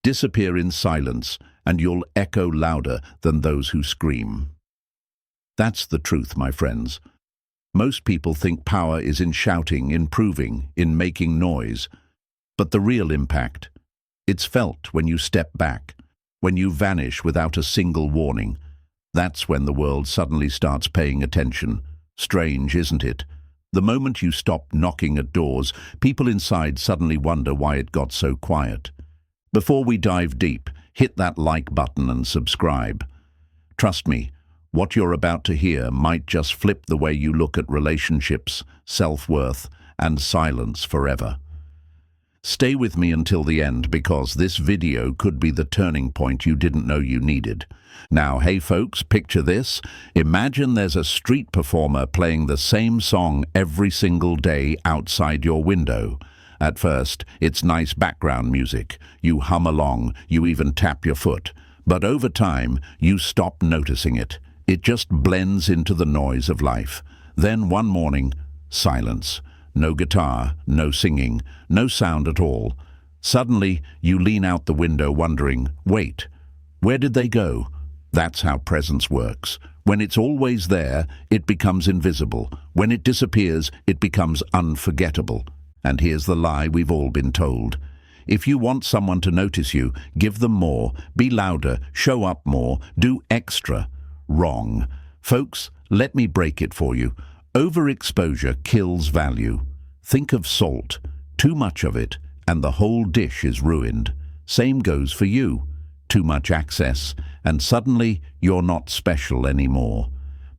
Disappear in silence, and you'll echo louder than those who scream. That's the truth, my friends. Most people think power is in shouting, in proving, in making noise. But the real impact, it's felt when you step back, when you vanish without a single warning. That's when the world suddenly starts paying attention. Strange, isn't it? The moment you stop knocking at doors, people inside suddenly wonder why it got so quiet. Before we dive deep, hit that like button and subscribe. Trust me, what you're about to hear might just flip the way you look at relationships, self-worth, and silence forever. Stay with me until the end because this video could be the turning point you didn't know you needed. Now, hey folks, picture this. Imagine there's a street performer playing the same song every single day outside your window. At first, it's nice background music. You hum along, you even tap your foot. But over time, you stop noticing it. It just blends into the noise of life. Then one morning, silence. No guitar, no singing, no sound at all. Suddenly, you lean out the window wondering, wait, where did they go? That's how presence works. When it's always there, it becomes invisible. When it disappears, it becomes unforgettable. And here's the lie we've all been told. If you want someone to notice you, give them more, be louder, show up more, do extra. Wrong. Folks, let me break it for you. Overexposure kills value. Think of salt. Too much of it, and the whole dish is ruined. Same goes for you. Too much access, and suddenly you're not special anymore.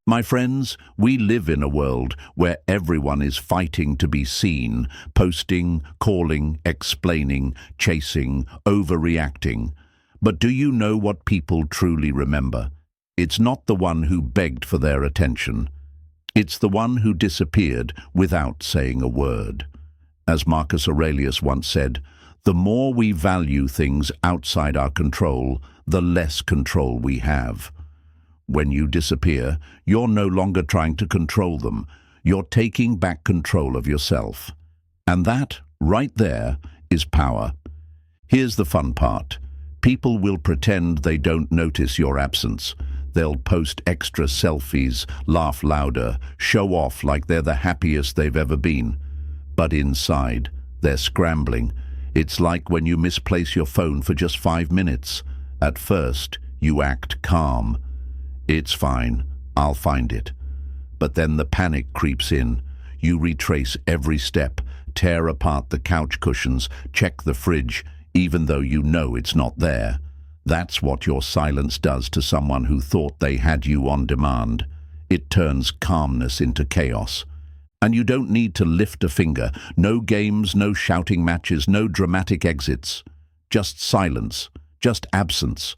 My friends, we live in a world where everyone is fighting to be seen, posting, calling, explaining, chasing, overreacting. But do you know what people truly remember? It's not the one who begged for their attention. It's the one who disappeared without saying a word. As Marcus Aurelius once said, the more we value things outside our control, the less control we have. When you disappear, you're no longer trying to control them. You're taking back control of yourself. And that, right there, is power. Here's the fun part. People will pretend they don't notice your absence. They'll post extra selfies, laugh louder, show off like they're the happiest they've ever been. But inside, they're scrambling. It's like when you misplace your phone for just 5 minutes. At first, you act calm. It's fine, I'll find it. But then the panic creeps in. You retrace every step, tear apart the couch cushions, check the fridge, even though you know it's not there. That's what your silence does to someone who thought they had you on demand. It turns calmness into chaos. And you don't need to lift a finger. No games, no shouting matches, no dramatic exits. Just silence, just absence.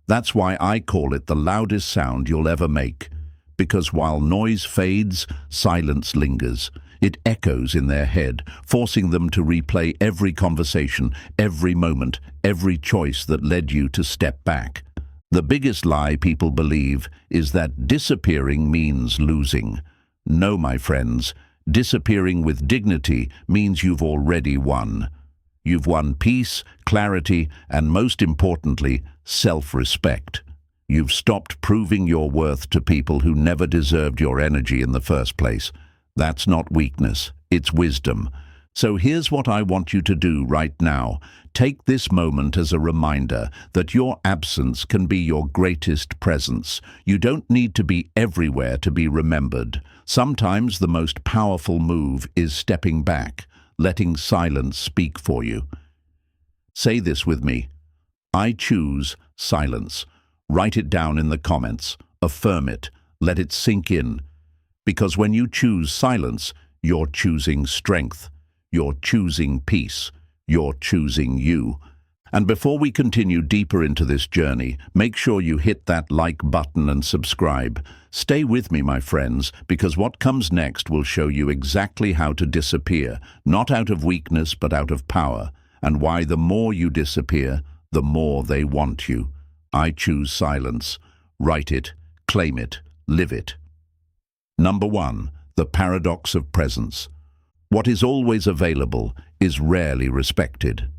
That's why I call it the loudest sound you'll ever make. Because while noise fades, silence lingers. It echoes in their head, forcing them to replay every conversation, every moment, every choice that led you to step back. The biggest lie people believe is that disappearing means losing. No, my friends, disappearing with dignity means you've already won. You've won peace, clarity, and most importantly, self-respect. You've stopped proving your worth to people who never deserved your energy in the first place. That's not weakness, it's wisdom. So here's what I want you to do right now. Take this moment as a reminder that your absence can be your greatest presence. You don't need to be everywhere to be remembered. Sometimes the most powerful move is stepping back, letting silence speak for you. Say this with me. I choose silence. Write it down in the comments. Affirm it. Let it sink in. Because when you choose silence, you're choosing strength. You're choosing peace. You're choosing you. And before we continue deeper into this journey, make sure you hit that like button and subscribe. Stay with me, my friends, because what comes next will show you exactly how to disappear, not out of weakness but out of power, and why the more you disappear, the more they want you. I choose silence. Write it, claim it, live it. Number 1, the paradox of presence. What is always available is rarely respected.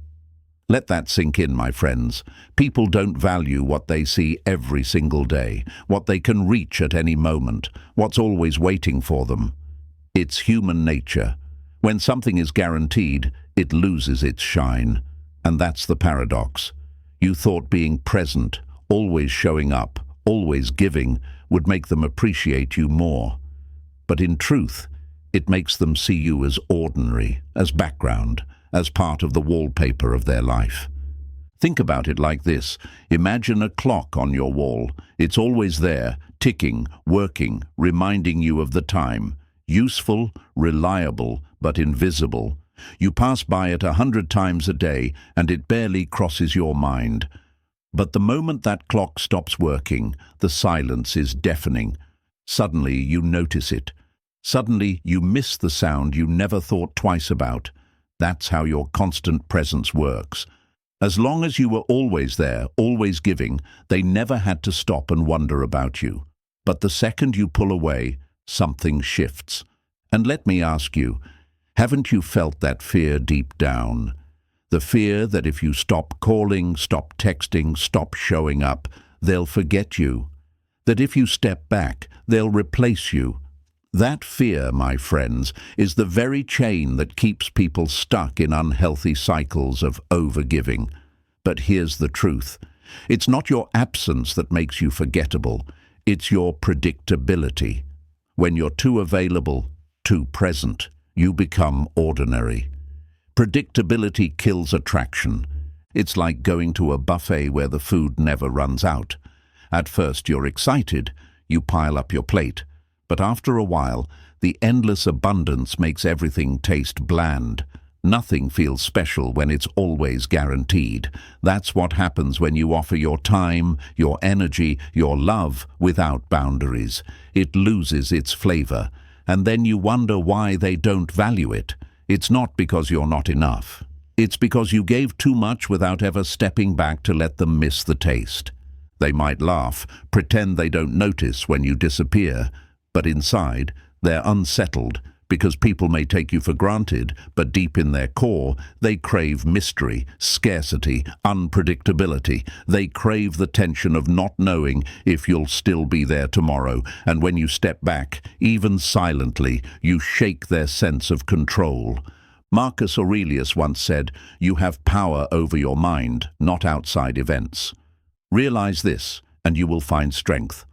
Let that sink in, my friends. People don't value what they see every single day, what they can reach at any moment, what's always waiting for them. It's human nature. When something is guaranteed, it loses its shine. And that's the paradox. You thought being present, always showing up, always giving, would make them appreciate you more. But in truth, it makes them see you as ordinary, as background, as part of the wallpaper of their life. Think about it like this. Imagine a clock on your wall. It's always there, ticking, working, reminding you of the time. Useful, reliable, but invisible. You pass by it 100 times a day, and it barely crosses your mind. But the moment that clock stops working, the silence is deafening. Suddenly you notice it. Suddenly you miss the sound you never thought twice about. That's how your constant presence works. As long as you were always there, always giving, they never had to stop and wonder about you. But the second you pull away, something shifts. And let me ask you, haven't you felt that fear deep down? The fear that if you stop calling, stop texting, stop showing up, they'll forget you. That if you step back, they'll replace you. That fear, my friends, is the very chain that keeps people stuck in unhealthy cycles of overgiving. But here's the truth. It's not your absence that makes you forgettable. It's your predictability. When you're too available, too present, you become ordinary. Predictability kills attraction. It's like going to a buffet where the food never runs out. At first you're excited, you pile up your plate. But after a while, the endless abundance makes everything taste bland. Nothing feels special when it's always guaranteed. That's what happens when you offer your time, your energy, your love without boundaries. It loses its flavor, and then you wonder why they don't value it. It's not because you're not enough. It's because you gave too much without ever stepping back to let them miss the taste. They might laugh, pretend they don't notice when you disappear, but inside, they're unsettled because people may take you for granted, but deep in their core, they crave mystery, scarcity, unpredictability. They crave the tension of not knowing if you'll still be there tomorrow, and when you step back, even silently, you shake their sense of control. Marcus Aurelius once said, "You have power over your mind, not outside events." Realize this, and you will find strength.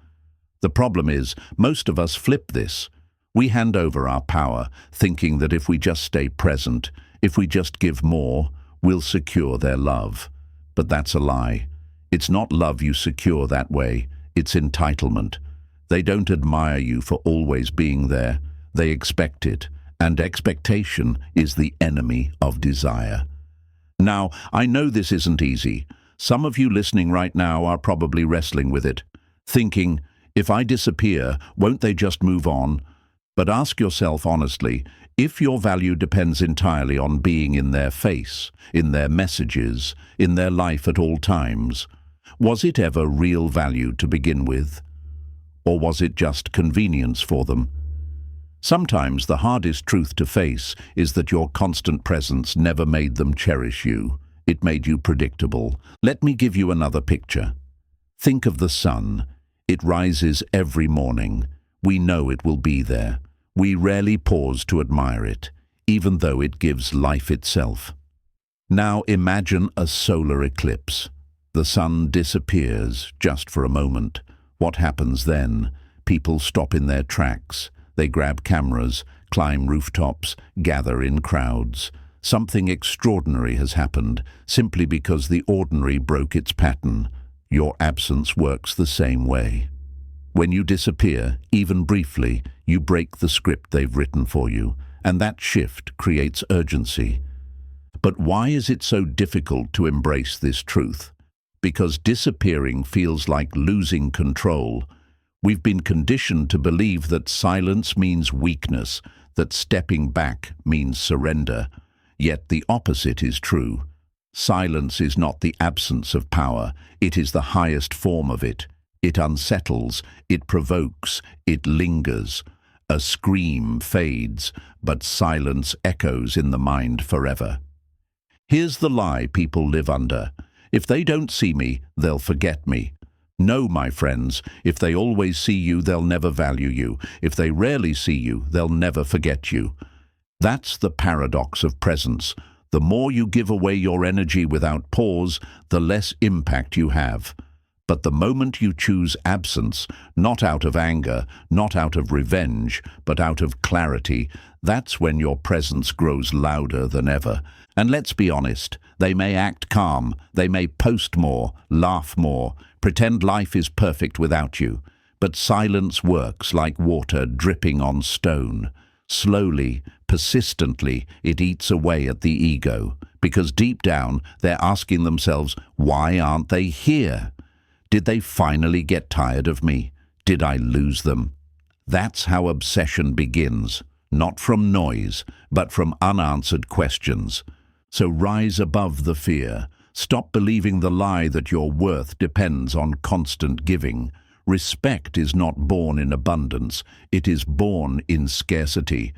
The problem is, most of us flip this. We hand over our power, thinking that if we just stay present, if we just give more, we'll secure their love. But that's a lie. It's not love you secure that way, it's entitlement. They don't admire you for always being there. They expect it, and expectation is the enemy of desire. Now, I know this isn't easy. Some of you listening right now are probably wrestling with it, thinking, if I disappear, won't they just move on? But ask yourself honestly, if your value depends entirely on being in their face, in their messages, in their life at all times, was it ever real value to begin with? Or was it just convenience for them? Sometimes the hardest truth to face is that your constant presence never made them cherish you. It made you predictable. Let me give you another picture. Think of the sun. It rises every morning. We know it will be there. We rarely pause to admire it, even though it gives life itself. Now imagine a solar eclipse. The sun disappears just for a moment. What happens then? People stop in their tracks. They grab cameras, climb rooftops, gather in crowds. Something extraordinary has happened, simply because the ordinary broke its pattern. Your absence works the same way. When you disappear, even briefly, you break the script they've written for you, and that shift creates urgency. But why is it so difficult to embrace this truth? Because disappearing feels like losing control. We've been conditioned to believe that silence means weakness, that stepping back means surrender. Yet the opposite is true. Silence is not the absence of power, it is the highest form of it. It unsettles, it provokes, it lingers. A scream fades, but silence echoes in the mind forever. Here's the lie people live under. If they don't see me, they'll forget me. No, my friends, if they always see you, they'll never value you. If they rarely see you, they'll never forget you. That's the paradox of presence. The more you give away your energy without pause, the less impact you have. But the moment you choose absence, not out of anger, not out of revenge, but out of clarity, that's when your presence grows louder than ever. And let's be honest, they may act calm, they may post more, laugh more, pretend life is perfect without you. But silence works like water dripping on stone. Slowly, persistently, it eats away at the ego, because deep down they're asking themselves, why aren't they here? Did they finally get tired of me? Did I lose them? That's how obsession begins, not from noise, but from unanswered questions. So rise above the fear. Stop believing the lie that your worth depends on constant giving. Respect is not born in abundance, it is born in scarcity.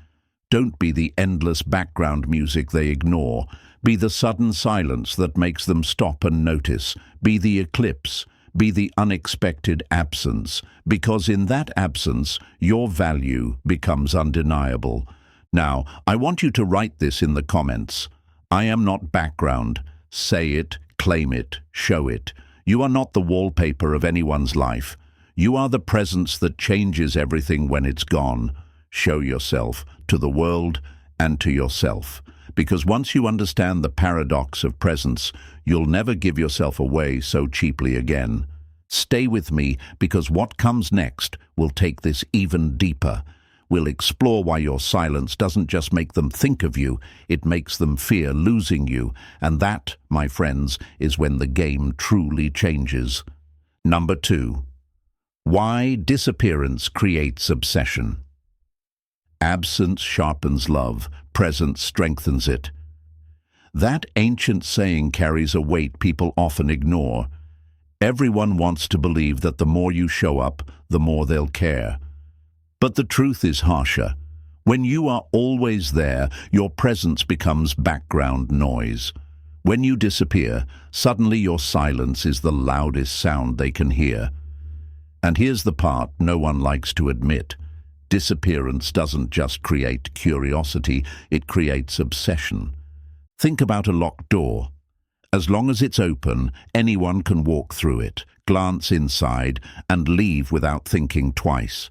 Don't be the endless background music they ignore. Be the sudden silence that makes them stop and notice. Be the eclipse. Be the unexpected absence, because in that absence, your value becomes undeniable. Now, I want you to write this in the comments. I am not background. Say it, claim it, show it. You are not the wallpaper of anyone's life. You are the presence that changes everything when it's gone. Show yourself to the world and to yourself. Because once you understand the paradox of presence, you'll never give yourself away so cheaply again. Stay with me, because what comes next will take this even deeper. We'll explore why your silence doesn't just make them think of you, it makes them fear losing you. And that, my friends, is when the game truly changes. Number 2. Why disappearance creates obsession. Absence sharpens love, presence strengthens it. That ancient saying carries a weight people often ignore. Everyone wants to believe that the more you show up, the more they'll care. But the truth is harsher. When you are always there, your presence becomes background noise. When you disappear, suddenly your silence is the loudest sound they can hear. And here's the part no one likes to admit. Disappearance doesn't just create curiosity, it creates obsession. Think about a locked door. As long as it's open, anyone can walk through it, glance inside, and leave without thinking twice.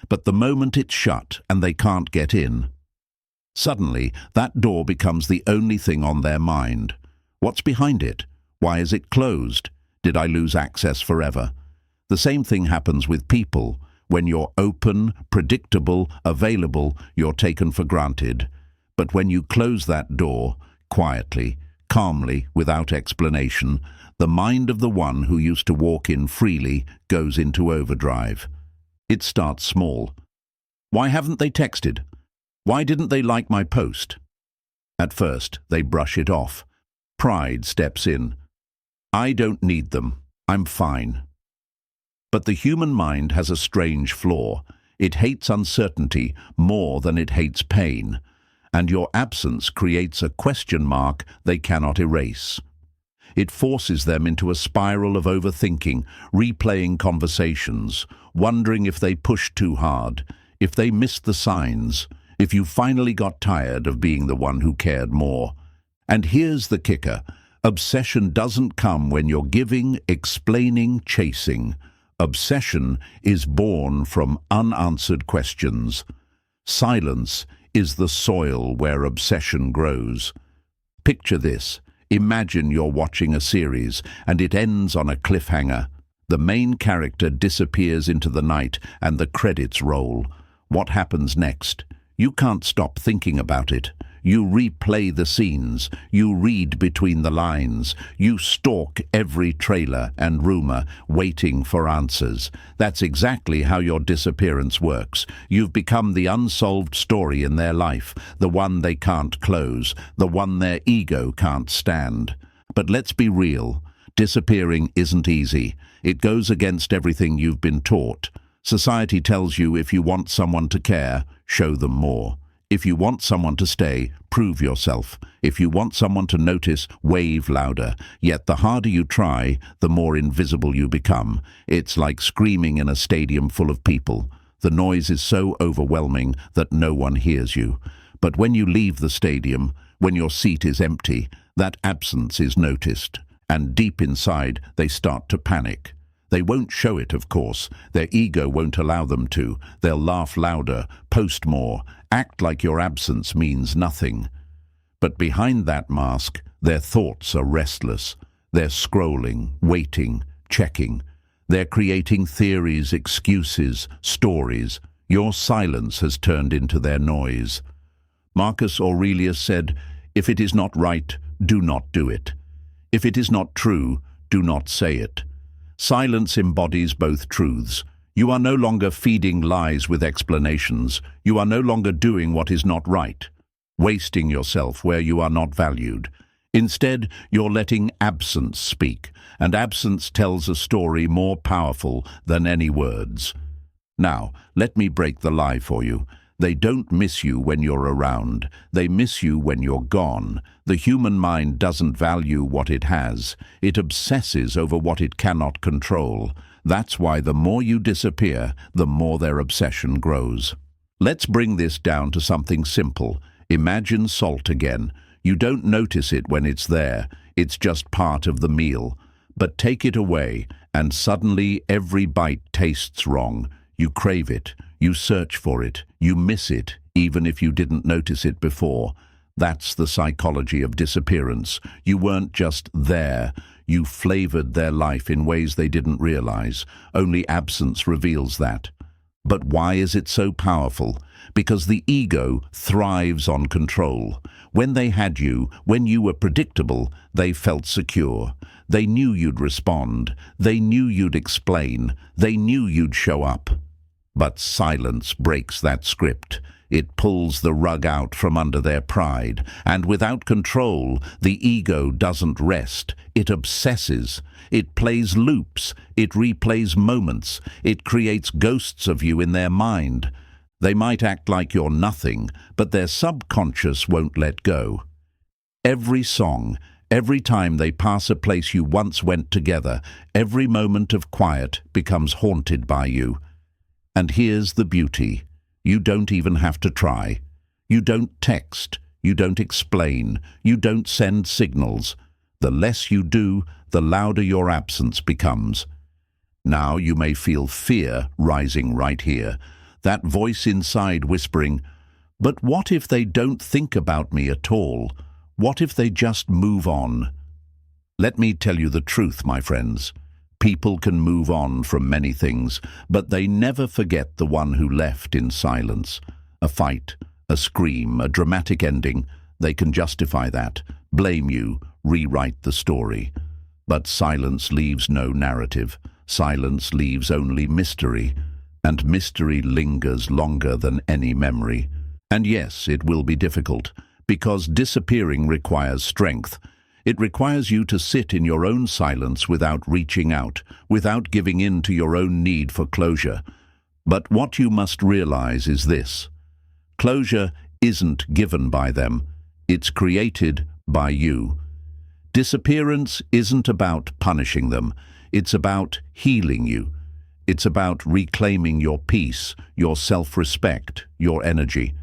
But the moment it's shut and they can't get in, suddenly that door becomes the only thing on their mind. What's behind it? Why is it closed? Did I lose access forever? The same thing happens with people. When you're open, predictable, available, you're taken for granted. But when you close that door, quietly, calmly, without explanation, the mind of the one who used to walk in freely goes into overdrive. It starts small. Why haven't they texted? Why didn't they like my post? At first, they brush it off. Pride steps in. I don't need them. I'm fine. But the human mind has a strange flaw. It hates uncertainty more than it hates pain. And your absence creates a question mark they cannot erase. It forces them into a spiral of overthinking, replaying conversations, wondering if they pushed too hard, if they missed the signs, if you finally got tired of being the one who cared more. And here's the kicker. Obsession doesn't come when you're giving, explaining, chasing. Obsession is born from unanswered questions. Silence is the soil where obsession grows. Picture this. Imagine you're watching a series and it ends on a cliffhanger. The main character disappears into the night and the credits roll. What happens next? You can't stop thinking about it. You replay the scenes. You read between the lines. You stalk every trailer and rumor, waiting for answers. That's exactly how your disappearance works. You've become the unsolved story in their life, the one they can't close, the one their ego can't stand. But let's be real. Disappearing isn't easy. It goes against everything you've been taught. Society tells you if you want someone to care, show them more. If you want someone to stay, prove yourself. If you want someone to notice, wave louder. Yet the harder you try, the more invisible you become. It's like screaming in a stadium full of people. The noise is so overwhelming that no one hears you. But when you leave the stadium, when your seat is empty, that absence is noticed. And deep inside, they start to panic. They won't show it, of course. Their ego won't allow them to. They'll laugh louder, post more, act like your absence means nothing. But behind that mask, their thoughts are restless. They're scrolling, waiting, checking. They're creating theories, excuses, stories. Your silence has turned into their noise. Marcus Aurelius said, "If it is not right, do not do it. If it is not true, do not say it." Silence embodies both truths. You are no longer feeding lies with explanations. You are no longer doing what is not right, wasting yourself where you are not valued. Instead, you're letting absence speak, and absence tells a story more powerful than any words. Now, let me break the lie for you. They don't miss you when you're around. They miss you when you're gone. The human mind doesn't value what it has. It obsesses over what it cannot control. That's why the more you disappear, the more their obsession grows. Let's bring this down to something simple. Imagine salt again. You don't notice it when it's there. It's just part of the meal. But take it away, and suddenly every bite tastes wrong. You crave it. You search for it. You miss it, even if you didn't notice it before. That's the psychology of disappearance. You weren't just there. You flavored their life in ways they didn't realize. Only absence reveals that. But why is it so powerful? Because the ego thrives on control. When they had you, when you were predictable, they felt secure. They knew you'd respond. They knew you'd explain. They knew you'd show up. But silence breaks that script. It pulls the rug out from under their pride. And without control, the ego doesn't rest. It obsesses. It plays loops. It replays moments. It creates ghosts of you in their mind. They might act like you're nothing, but their subconscious won't let go. Every song, every time they pass a place you once went together, every moment of quiet becomes haunted by you. And here's the beauty. You don't even have to try. You don't text. You don't explain. You don't send signals. The less you do, the louder your absence becomes. Now you may feel fear rising right here. That voice inside whispering, "But what if they don't think about me at all? What if they just move on?" Let me tell you the truth, my friends. People can move on from many things, but they never forget the one who left in silence. A fight, a scream, a dramatic ending. They can justify that, blame you, rewrite the story. But silence leaves no narrative. Silence leaves only mystery. And mystery lingers longer than any memory. And yes, it will be difficult, because disappearing requires strength. It requires you to sit in your own silence without reaching out, without giving in to your own need for closure. But what you must realize is this. Closure isn't given by them. It's created by you. Disappearance isn't about punishing them. It's about healing you. It's about reclaiming your peace, your self-respect, your energy.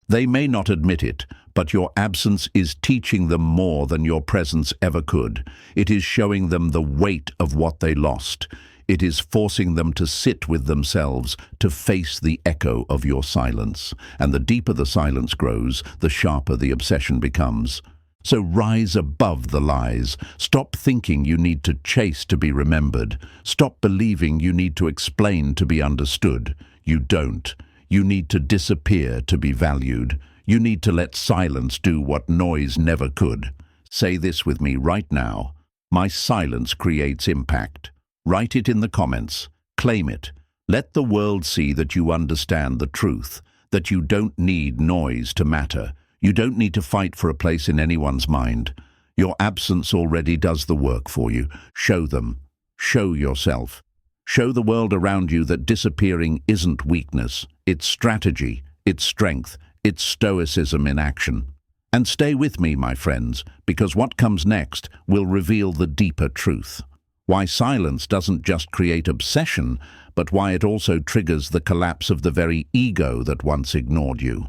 They may not admit it, but your absence is teaching them more than your presence ever could. It is showing them the weight of what they lost. It is forcing them to sit with themselves, to face the echo of your silence. And the deeper the silence grows, the sharper the obsession becomes. So rise above the lies. Stop thinking you need to chase to be remembered. Stop believing you need to explain to be understood. You don't. You need to disappear to be valued. You need to let silence do what noise never could. Say this with me right now. My silence creates impact. Write it in the comments. Claim it. Let the world see that you understand the truth, that you don't need noise to matter. You don't need to fight for a place in anyone's mind. Your absence already does the work for you. Show them. Show yourself. Show the world around you that disappearing isn't weakness. It's strategy. It's strength. It's Stoicism in action. And stay with me, my friends, because what comes next will reveal the deeper truth. Why silence doesn't just create obsession, but why it also triggers the collapse of the very ego that once ignored you.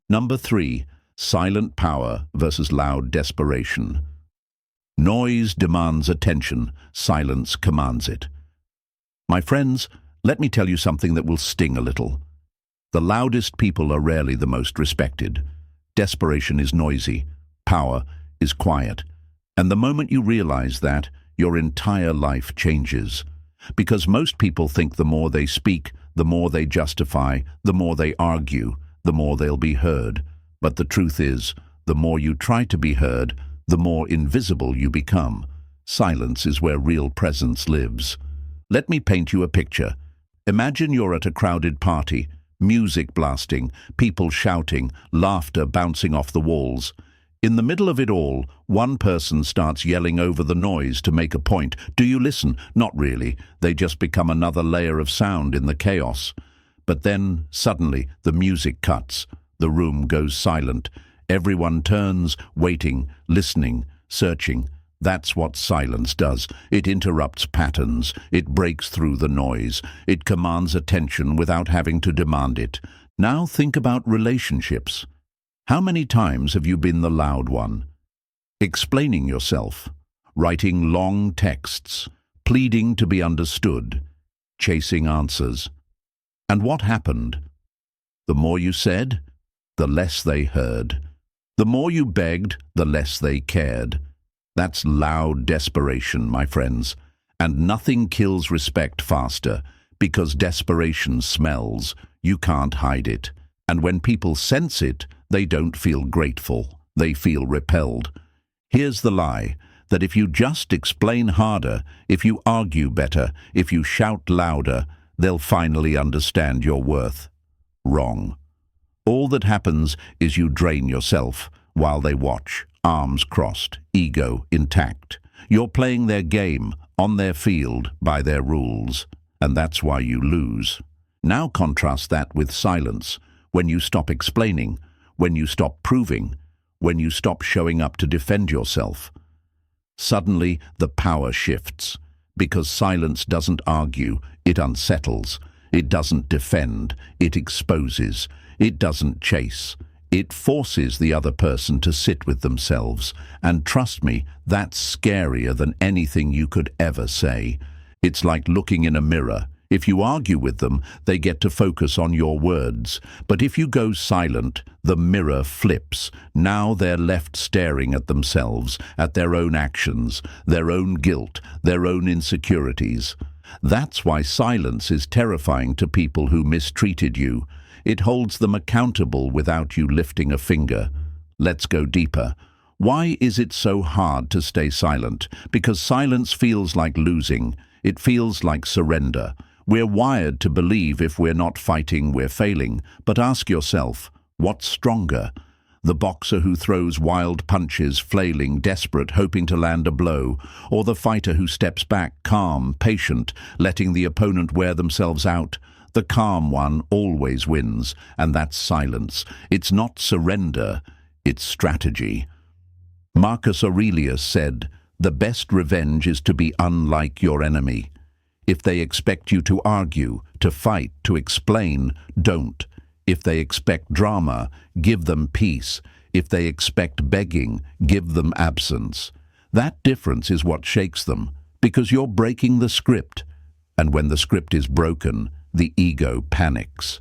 Number 3. Silent power versus loud desperation. Noise demands attention, silence commands it. My friends, let me tell you something that will sting a little. The loudest people are rarely the most respected. Desperation is noisy, power is quiet. And the moment you realize that, your entire life changes. Because most people think the more they speak, the more they justify, the more they argue, the more they'll be heard. But the truth is, the more you try to be heard, the more invisible you become. Silence is where real presence lives. Let me paint you a picture. Imagine you're at a crowded party, music blasting, people shouting, laughter bouncing off the walls. In the middle of it all, one person starts yelling over the noise to make a point. Do you listen? Not really. They just become another layer of sound in the chaos. But then, suddenly, the music cuts. The room goes silent. Everyone turns, waiting, listening, searching. That's what silence does. It interrupts patterns. It breaks through the noise. It commands attention without having to demand it. Now think about relationships. How many times have you been the loud one? Explaining yourself, writing long texts, pleading to be understood, chasing answers. And what happened? The more you said, the less they heard. The more you begged, the less they cared. That's loud desperation, my friends. And nothing kills respect faster, because desperation smells. You can't hide it. And when people sense it, they don't feel grateful. They feel repelled. Here's the lie, that if you just explain harder, if you argue better, if you shout louder, they'll finally understand your worth. Wrong. All that happens is you drain yourself while they watch, arms crossed, ego intact. You're playing their game, on their field, by their rules. And that's why you lose. Now contrast that with silence. When you stop explaining, when you stop proving, when you stop showing up to defend yourself. Suddenly, the power shifts. Because silence doesn't argue, it unsettles. It doesn't defend, it exposes. It doesn't chase. It forces the other person to sit with themselves. And trust me, that's scarier than anything you could ever say. It's like looking in a mirror. If you argue with them, they get to focus on your words. But if you go silent, the mirror flips. Now they're left staring at themselves, at their own actions, their own guilt, their own insecurities. That's why silence is terrifying to people who mistreated you. It holds them accountable without you lifting a finger. Let's go deeper. Why is it so hard to stay silent? Because silence feels like losing. It feels like surrender. We're wired to believe if we're not fighting, we're failing. But ask yourself, what's stronger? The boxer who throws wild punches, flailing, desperate, hoping to land a blow, or the fighter who steps back, calm, patient, letting the opponent wear themselves out? The calm one always wins, and that's silence. It's not surrender, it's strategy. Marcus Aurelius said, "The best revenge is to be unlike your enemy." If they expect you to argue, to fight, to explain, don't. If they expect drama, give them peace. If they expect begging, give them absence. That difference is what shakes them, because you're breaking the script. And when the script is broken, the ego panics.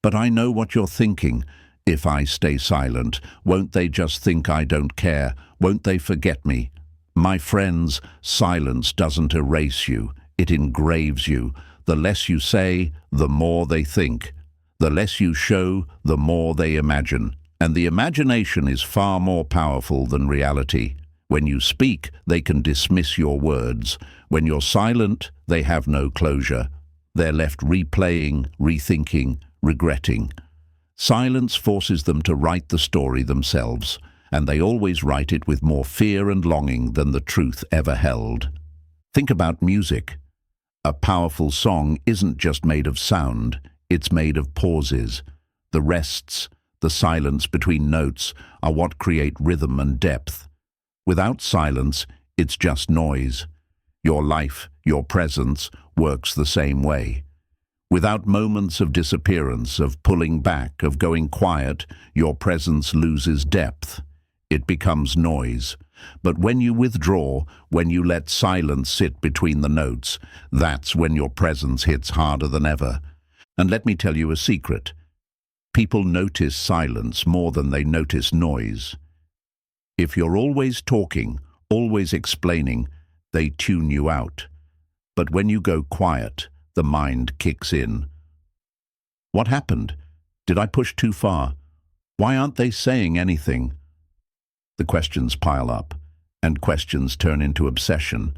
But I know what you're thinking. If I stay silent, won't they just think I don't care? Won't they forget me? My friends, silence doesn't erase you. It engraves you. The less you say, the more they think. The less you show, the more they imagine. And the imagination is far more powerful than reality. When you speak, they can dismiss your words. When you're silent, they have no closure. They're left replaying, rethinking, regretting. Silence forces them to write the story themselves, and they always write it with more fear and longing than the truth ever held. Think about music. A powerful song isn't just made of sound, it's made of pauses. The rests, the silence between notes, are what create rhythm and depth. Without silence, it's just noise. Your life, your presence, works the same way. Without moments of disappearance, of pulling back, of going quiet, your presence loses depth. It becomes noise. But when you withdraw, when you let silence sit between the notes, that's when your presence hits harder than ever. And let me tell you a secret. People notice silence more than they notice noise. If you're always talking, always explaining, they tune you out. But when you go quiet, the mind kicks in. What happened? Did I push too far? Why aren't they saying anything? The questions pile up, and questions turn into obsession.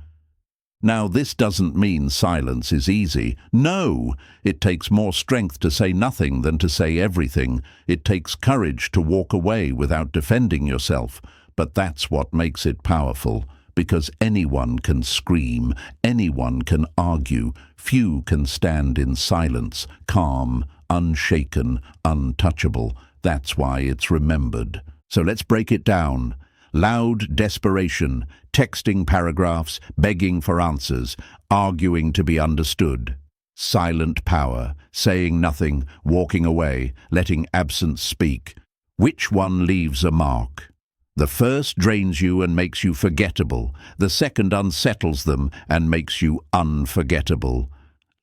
Now, this doesn't mean silence is easy. No! It takes more strength to say nothing than to say everything. It takes courage to walk away without defending yourself. But that's what makes it powerful, because anyone can scream, anyone can argue. Few can stand in silence, calm, unshaken, untouchable. That's why it's remembered. So let's break it down. Loud desperation, texting paragraphs, begging for answers, arguing to be understood. Silent power, saying nothing, walking away, letting absence speak. Which one leaves a mark? The first drains you and makes you forgettable. The second unsettles them and makes you unforgettable.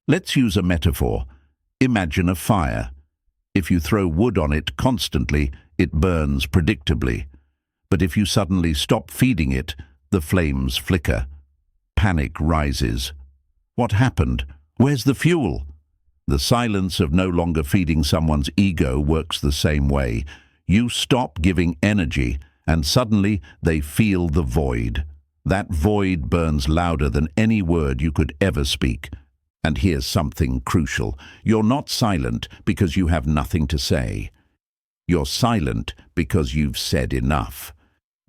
Let's use a metaphor. Imagine a fire. If you throw wood on it constantly, it burns predictably. But if you suddenly stop feeding it, the flames flicker. Panic rises. What happened? Where's the fuel? The silence of no longer feeding someone's ego works the same way. You stop giving energy, and suddenly they feel the void. That void burns louder than any word you could ever speak. And here's something crucial. You're not silent because you have nothing to say. You're silent because you've said enough.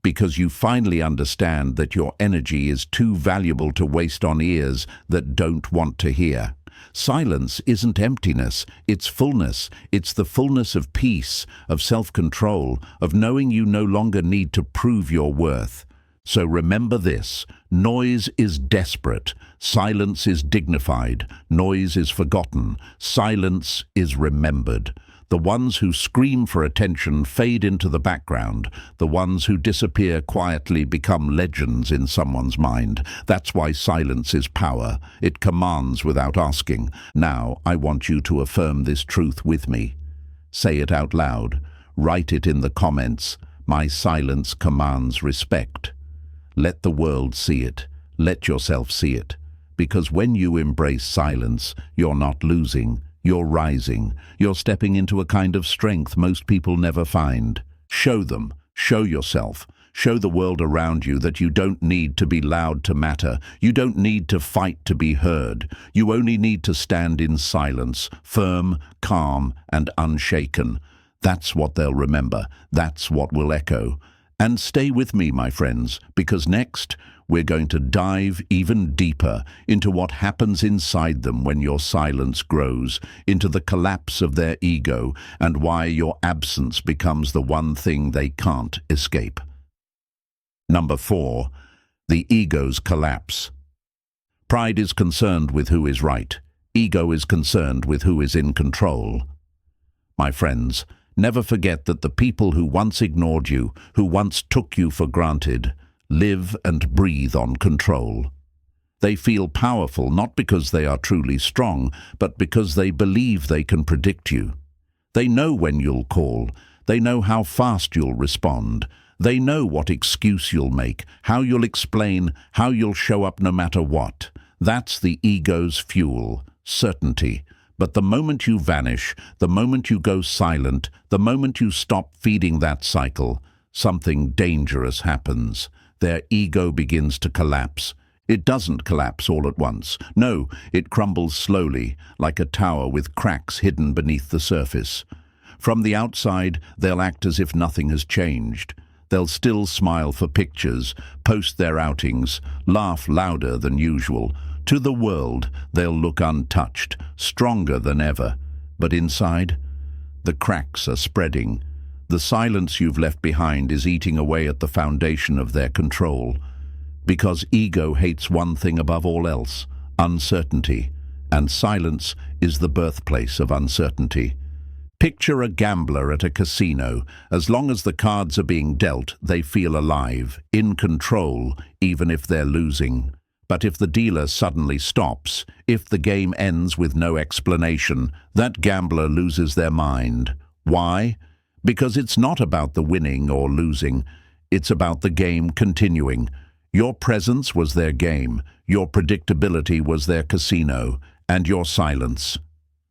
Because you finally understand that your energy is too valuable to waste on ears that don't want to hear. Silence isn't emptiness, it's fullness. It's the fullness of peace, of self-control, of knowing you no longer need to prove your worth. So remember this, noise is desperate, silence is dignified, noise is forgotten, silence is remembered. The ones who scream for attention fade into the background. The ones who disappear quietly become legends in someone's mind. That's why silence is power. It commands without asking. Now, I want you to affirm this truth with me. Say it out loud. Write it in the comments. My silence commands respect. Let the world see it. Let yourself see it. Because when you embrace silence, you're not losing. You're rising. You're stepping into a kind of strength most people never find. Show them. Show yourself. Show the world around you that you don't need to be loud to matter. You don't need to fight to be heard. You only need to stand in silence, firm, calm, and unshaken. That's what they'll remember. That's what will echo. And stay with me, my friends, because next we're going to dive even deeper into what happens inside them when your silence grows, into the collapse of their ego, and why your absence becomes the one thing they can't escape. Number 4, the ego's collapse. Pride is concerned with who is right. Ego is concerned with who is in control. My friends, never forget that the people who once ignored you, who once took you for granted, live and breathe on control. They feel powerful not because they are truly strong, but because they believe they can predict you. They know when you'll call. They know how fast you'll respond. They know what excuse you'll make, how you'll explain, how you'll show up no matter what. That's the ego's fuel, certainty. But the moment you vanish, the moment you go silent, the moment you stop feeding that cycle, something dangerous happens. Their ego begins to collapse. It doesn't collapse all at once. No, it crumbles slowly, like a tower with cracks hidden beneath the surface. From the outside, they'll act as if nothing has changed. They'll still smile for pictures, post their outings, laugh louder than usual. To the world, they'll look untouched, stronger than ever. But inside, the cracks are spreading. The silence you've left behind is eating away at the foundation of their control. Because ego hates one thing above all else: uncertainty. And silence is the birthplace of uncertainty. Picture a gambler at a casino. As long as the cards are being dealt, they feel alive, in control, even if they're losing. But if the dealer suddenly stops, if the game ends with no explanation, that gambler loses their mind. Why? Because it's not about the winning or losing. It's about the game continuing. Your presence was their game, your predictability was their casino, and your silence.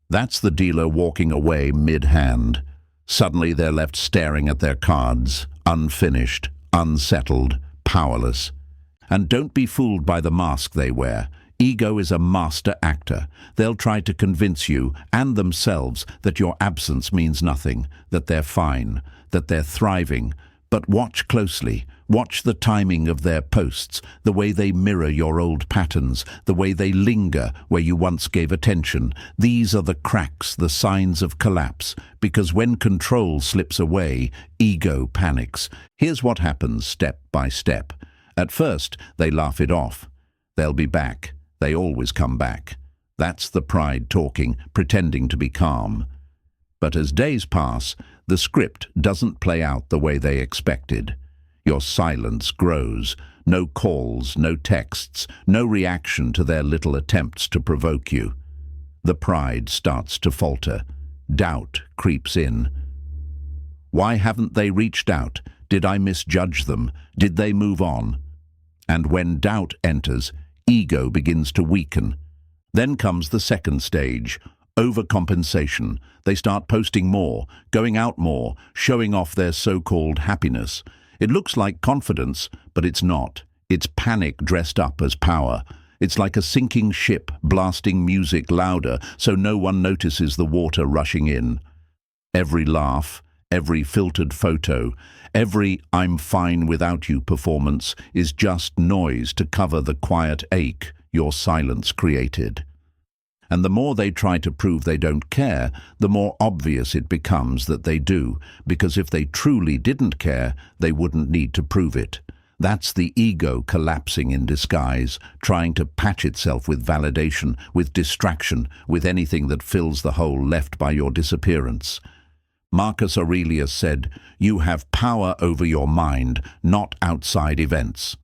That's the dealer walking away mid-hand. Suddenly they're left staring at their cards, unfinished, unsettled, powerless. And don't be fooled by the mask they wear. Ego is a master actor. They'll try to convince you and themselves that your absence means nothing, that they're fine, that they're thriving. But watch closely. Watch the timing of their posts, the way they mirror your old patterns, the way they linger where you once gave attention. These are the cracks, the signs of collapse, because when control slips away, ego panics. Here's what happens step by step. At first, they laugh it off. They'll be back. They always come back. That's the pride talking, pretending to be calm. But as days pass, the script doesn't play out the way they expected. Your silence grows. No calls, no texts, no reaction to their little attempts to provoke you. The pride starts to falter. Doubt creeps in. Why haven't they reached out? Did I misjudge them? Did they move on? And when doubt enters, ego begins to weaken. Then comes the second stage, overcompensation. They start posting more, going out more, showing off their so-called happiness. It looks like confidence, but it's not. It's panic dressed up as power. It's like a sinking ship blasting music louder so no one notices the water rushing in. Every laugh, every filtered photo, every "I'm fine without you" performance is just noise to cover the quiet ache your silence created. And the more they try to prove they don't care, the more obvious it becomes that they do, because if they truly didn't care, they wouldn't need to prove it. That's the ego collapsing in disguise, trying to patch itself with validation, with distraction, with anything that fills the hole left by your disappearance. Marcus Aurelius said, "You have power over your mind, not outside events."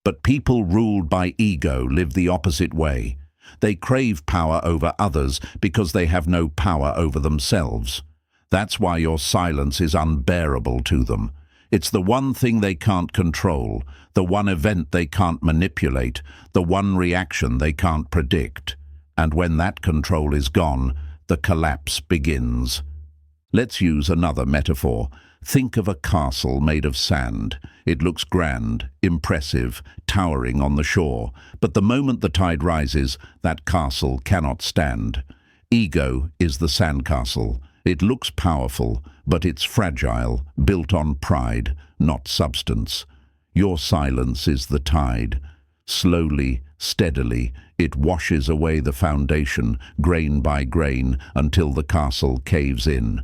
But people ruled by ego live the opposite way. They crave power over others because they have no power over themselves. That's why your silence is unbearable to them. It's the one thing they can't control, the one event they can't manipulate, the one reaction they can't predict. And when that control is gone, the collapse begins. Let's use another metaphor. Think of a castle made of sand. It looks grand, impressive, towering on the shore. But the moment the tide rises, that castle cannot stand. Ego is the sandcastle. It looks powerful, but it's fragile, built on pride, not substance. Your silence is the tide. Slowly, steadily, it washes away the foundation, grain by grain, until the castle caves in.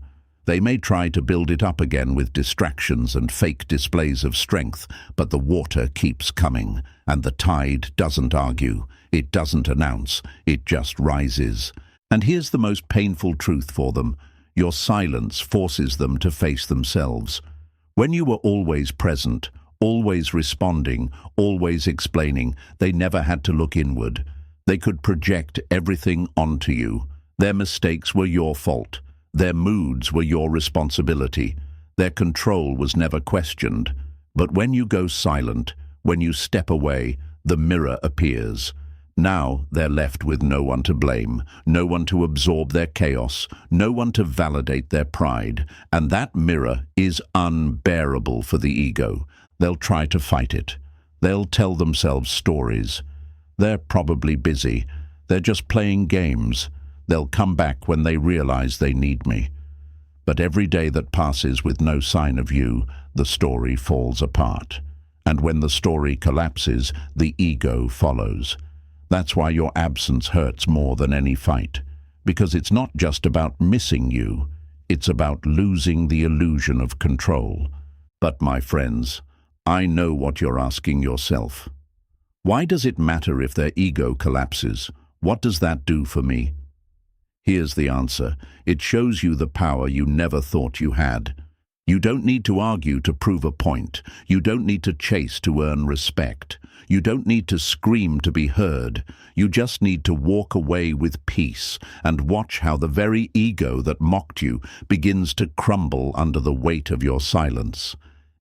They may try to build it up again with distractions and fake displays of strength, but the water keeps coming, and the tide doesn't argue, it doesn't announce, it just rises. And here's the most painful truth for them. Your silence forces them to face themselves. When you were always present, always responding, always explaining, they never had to look inward. They could project everything onto you. Their mistakes were your fault. Their moods were your responsibility. Their control was never questioned. But when you go silent, when you step away, the mirror appears. Now they're left with no one to blame, no one to absorb their chaos, no one to validate their pride. And that mirror is unbearable for the ego. They'll try to fight it. They'll tell themselves stories. They're probably busy. They're just playing games. They'll come back when they realize they need me. But every day that passes with no sign of you, the story falls apart. And when the story collapses, the ego follows. That's why your absence hurts more than any fight. Because it's not just about missing you. It's about losing the illusion of control. But my friends, I know what you're asking yourself. Why does it matter if their ego collapses? What does that do for me? Here's the answer. It shows you the power you never thought you had. You don't need to argue to prove a point. You don't need to chase to earn respect. You don't need to scream to be heard. You just need to walk away with peace and watch how the very ego that mocked you begins to crumble under the weight of your silence.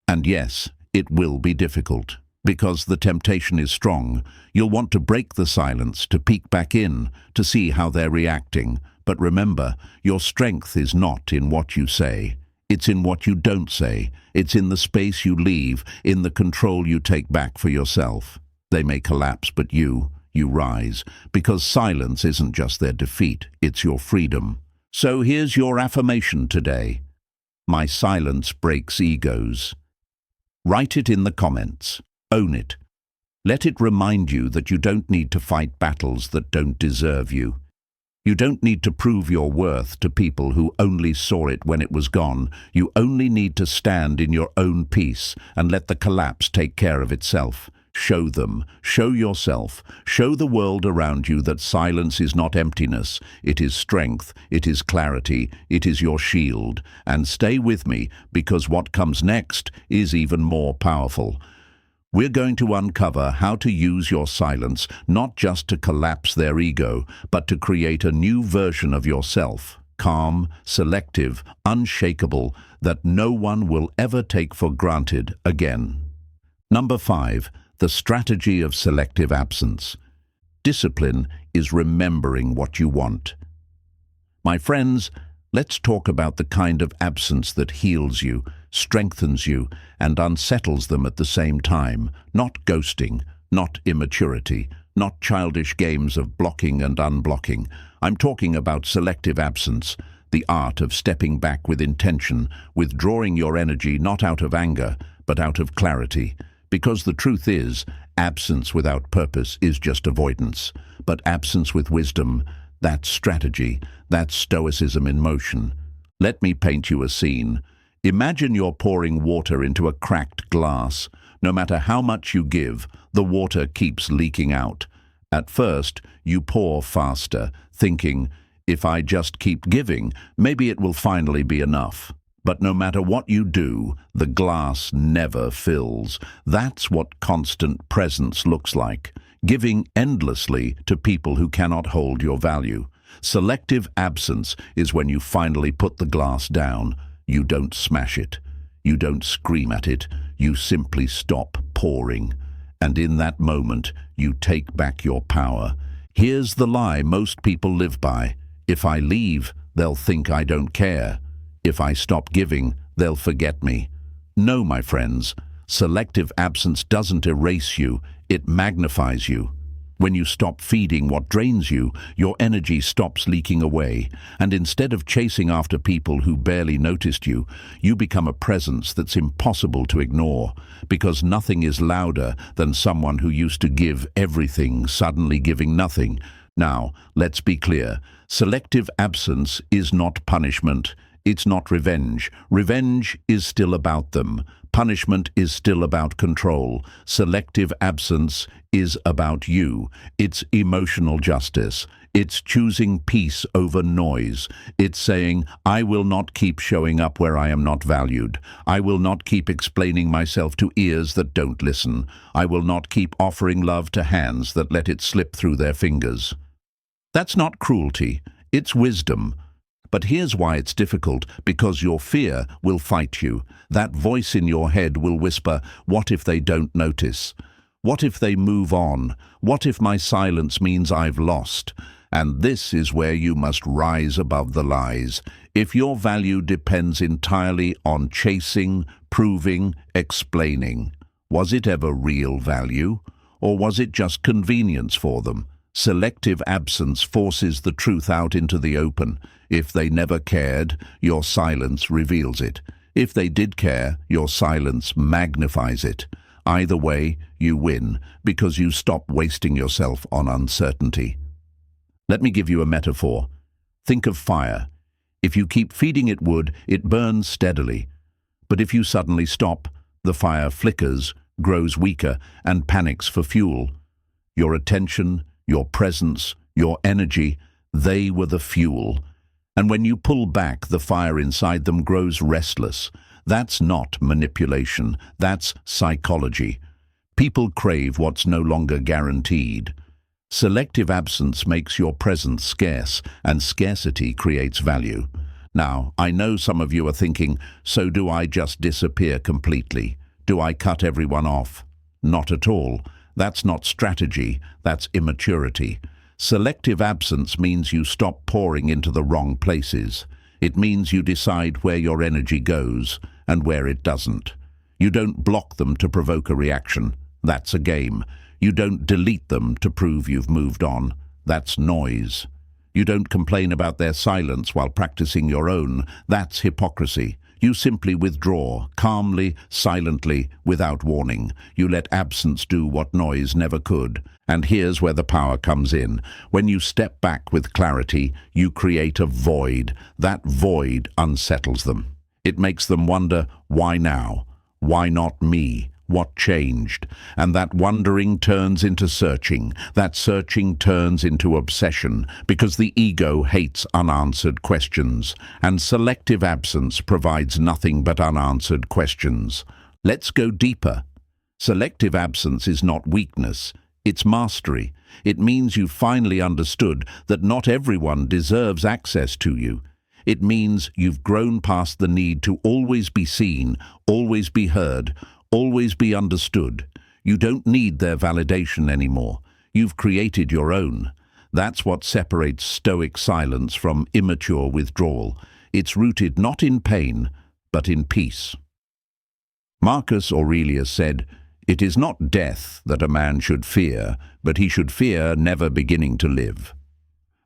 And yes, it will be difficult, because the temptation is strong. You'll want to break the silence, to peek back in, to see how they're reacting. But remember, your strength is not in what you say. It's in what you don't say. It's in the space you leave, in the control you take back for yourself. They may collapse, but you rise, because silence isn't just their defeat, it's your freedom. So here's your affirmation today. My silence breaks egos. Write it in the comments. Own it. Let it remind you that you don't need to fight battles that don't deserve you. You don't need to prove your worth to people who only saw it when it was gone. You only need to stand in your own peace and let the collapse take care of itself. Show them, show yourself, show the world around you that silence is not emptiness. It is strength, it is clarity, it is your shield. And stay with me, because what comes next is even more powerful. We're going to uncover how to use your silence not just to collapse their ego, but to create a new version of yourself, calm, selective, unshakable, that no one will ever take for granted again. Number 5, the strategy of selective absence. Discipline is remembering what you want. My friends, let's talk about the kind of absence that heals you, strengthens you, and unsettles them at the same time. Not ghosting, not immaturity, not childish games of blocking and unblocking. I'm talking about selective absence, the art of stepping back with intention, withdrawing your energy not out of anger, but out of clarity. Because the truth is, absence without purpose is just avoidance. But absence with wisdom, that's strategy, that's Stoicism in motion. Let me paint you a scene. Imagine you're pouring water into a cracked glass. No matter how much you give, the water keeps leaking out. At first, you pour faster, thinking, if I just keep giving, maybe it will finally be enough. But no matter what you do, the glass never fills. That's what constant presence looks like. Giving endlessly to people who cannot hold your value. Selective absence is when you finally put the glass down. You don't smash it. You don't scream at it. You simply stop pouring. And in that moment, you take back your power. Here's the lie most people live by. If I leave, they'll think I don't care. If I stop giving, they'll forget me. No, my friends, selective absence doesn't erase you, it magnifies you. When you stop feeding what drains you, your energy stops leaking away, and instead of chasing after people who barely noticed you, you become a presence that's impossible to ignore, because nothing is louder than someone who used to give everything suddenly giving nothing. Now, let's be clear, selective absence is not punishment. It's not revenge. Revenge is still about them. Punishment is still about control. Selective absence is about you. It's emotional justice. It's choosing peace over noise. It's saying, I will not keep showing up where I am not valued. I will not keep explaining myself to ears that don't listen. I will not keep offering love to hands that let it slip through their fingers. That's not cruelty. It's wisdom. But here's why it's difficult, because your fear will fight you. That voice in your head will whisper, what if they don't notice? What if they move on? What if my silence means I've lost? And this is where you must rise above the lies. If your value depends entirely on chasing, proving, explaining, was it ever real value? Or was it just convenience for them? Selective absence forces the truth out into the open. If they never cared, your silence reveals it. If they did care, your silence magnifies it. Either way, you win, because you stop wasting yourself on uncertainty. Let me give you a metaphor. Think of fire. If you keep feeding it wood, it burns steadily. But if you suddenly stop, the fire flickers, grows weaker, and panics for fuel. Your attention, your presence, your energy, they were the fuel. And when you pull back, the fire inside them grows restless. That's not manipulation, that's psychology. People crave what's no longer guaranteed. Selective absence makes your presence scarce, and scarcity creates value. Now, I know some of you are thinking, so do I just disappear completely? Do I cut everyone off? Not at all. That's not strategy, that's immaturity. Selective absence means you stop pouring into the wrong places. It means you decide where your energy goes and where it doesn't. You don't block them to provoke a reaction. That's a game. You don't delete them to prove you've moved on. That's noise. You don't complain about their silence while practicing your own. That's hypocrisy. You simply withdraw, calmly, silently, without warning. You let absence do what noise never could. And here's where the power comes in. When you step back with clarity, you create a void. That void unsettles them. It makes them wonder, why now? Why not me? What changed? And that wondering turns into searching. That searching turns into obsession, because the ego hates unanswered questions, and selective absence provides nothing but unanswered questions. Let's go deeper. Selective absence is not weakness, it's mastery. It means you finally understood that not everyone deserves access to you. It means you've grown past the need to always be seen, always be heard, always be understood. You don't need their validation anymore. You've created your own. That's what separates Stoic silence from immature withdrawal. It's rooted not in pain, but in peace. Marcus Aurelius said, "It is not death that a man should fear, but he should fear never beginning to live."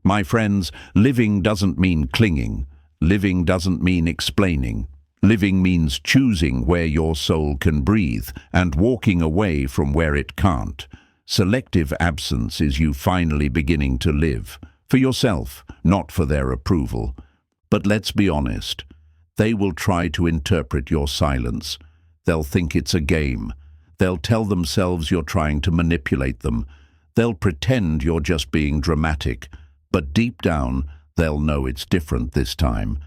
My friends, living doesn't mean clinging. Living doesn't mean explaining. Living means choosing where your soul can breathe and walking away from where it can't. Selective absence is you finally beginning to live. For yourself, not for their approval. But let's be honest. They will try to interpret your silence. They'll think it's a game. They'll tell themselves you're trying to manipulate them. They'll pretend you're just being dramatic. But deep down, they'll know it's different this time.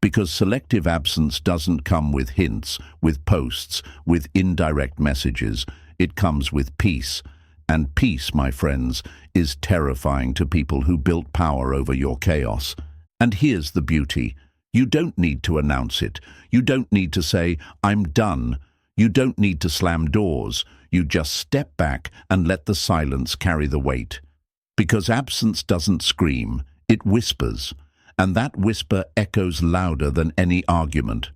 Because selective absence doesn't come with hints, with posts, with indirect messages. It comes with peace. And peace, my friends, is terrifying to people who built power over your chaos. And here's the beauty. You don't need to announce it. You don't need to say, "I'm done." You don't need to slam doors. You just step back and let the silence carry the weight. Because absence doesn't scream, it whispers. And that whisper echoes louder than any argument.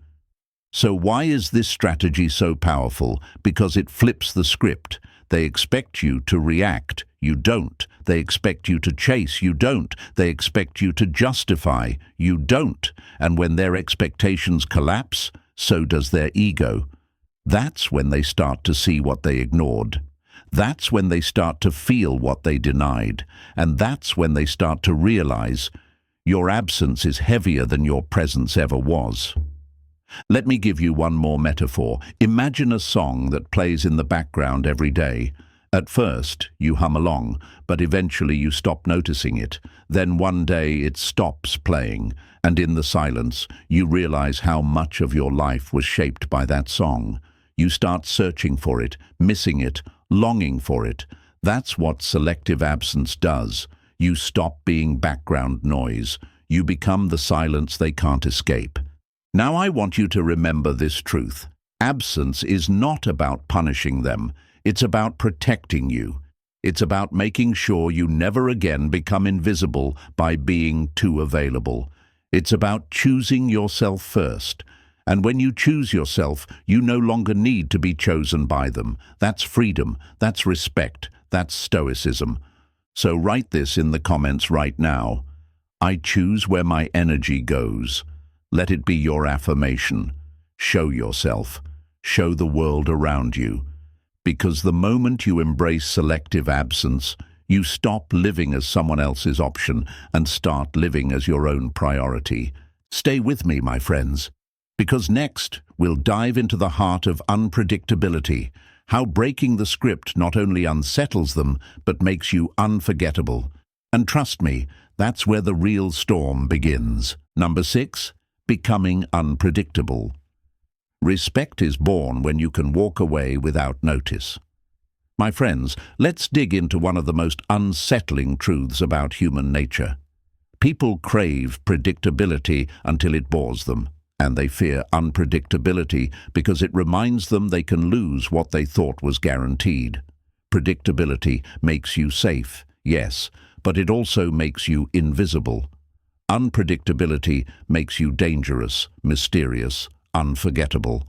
So why is this strategy so powerful? Because it flips the script. They expect you to react. You don't. They expect you to chase. You don't. They expect you to justify. You don't. And when their expectations collapse, so does their ego. That's when they start to see what they ignored. That's when they start to feel what they denied. And that's when they start to realize your absence is heavier than your presence ever was. Let me give you one more metaphor. Imagine a song that plays in the background every day. At first, you hum along, but eventually you stop noticing it. Then one day it stops playing, and in the silence, you realize how much of your life was shaped by that song. You start searching for it, missing it, longing for it. That's what selective absence does. You stop being background noise. You become the silence they can't escape. Now I want you to remember this truth. Absence is not about punishing them. It's about protecting you. It's about making sure you never again become invisible by being too available. It's about choosing yourself first. And when you choose yourself, you no longer need to be chosen by them. That's freedom. That's respect. That's Stoicism. So write this in the comments right now. I choose where my energy goes. Let it be your affirmation. Show yourself. Show the world around you. Because the moment you embrace selective absence, you stop living as someone else's option and start living as your own priority. Stay with me, my friends, because next we'll dive into the heart of unpredictability, how breaking the script not only unsettles them, but makes you unforgettable. And trust me, that's where the real storm begins. Number 6, becoming unpredictable. Respect is born when you can walk away without notice. My friends, let's dig into one of the most unsettling truths about human nature. People crave predictability until it bores them, and they fear unpredictability because it reminds them they can lose what they thought was guaranteed. Predictability makes you safe, yes, but it also makes you invisible. Unpredictability makes you dangerous, mysterious, unforgettable.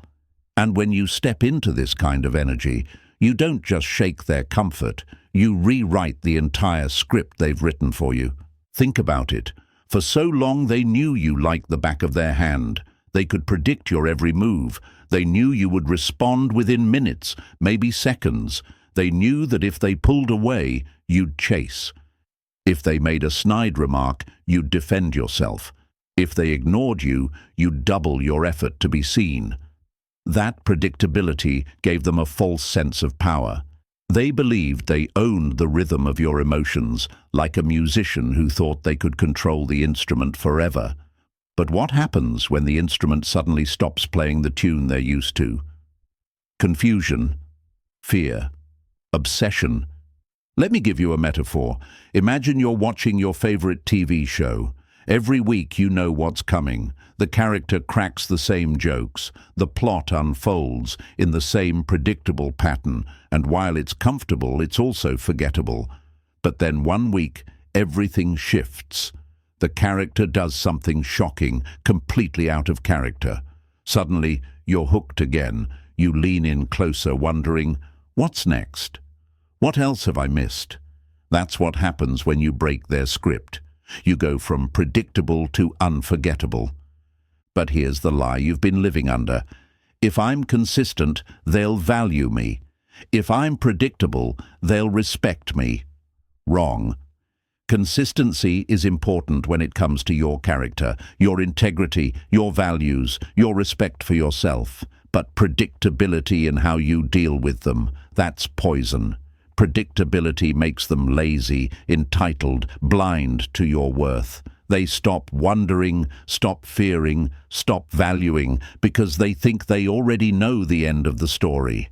And when you step into this kind of energy, you don't just shake their comfort, you rewrite the entire script they've written for you. Think about it. For so long they knew you like the back of their hand. They could predict your every move. They knew you would respond within minutes, maybe seconds. They knew that if they pulled away, you'd chase. If they made a snide remark, you'd defend yourself. If they ignored you, you'd double your effort to be seen. That predictability gave them a false sense of power. They believed they owned the rhythm of your emotions, like a musician who thought they could control the instrument forever. But what happens when the instrument suddenly stops playing the tune they're used to? Confusion, fear, obsession. Let me give you a metaphor. Imagine you're watching your favorite TV show. Every week you know what's coming. The character cracks the same jokes. The plot unfolds in the same predictable pattern, and while it's comfortable, it's also forgettable. But then one week, everything shifts. The character does something shocking, completely out of character. Suddenly, you're hooked again. You lean in closer, wondering, what's next? What else have I missed? That's what happens when you break their script. You go from predictable to unforgettable. But here's the lie you've been living under. If I'm consistent, they'll value me. If I'm predictable, they'll respect me. Wrong. Consistency is important when it comes to your character, your integrity, your values, your respect for yourself. But predictability in how you deal with them, that's poison. Predictability makes them lazy, entitled, blind to your worth. They stop wondering, stop fearing, stop valuing, because they think they already know the end of the story.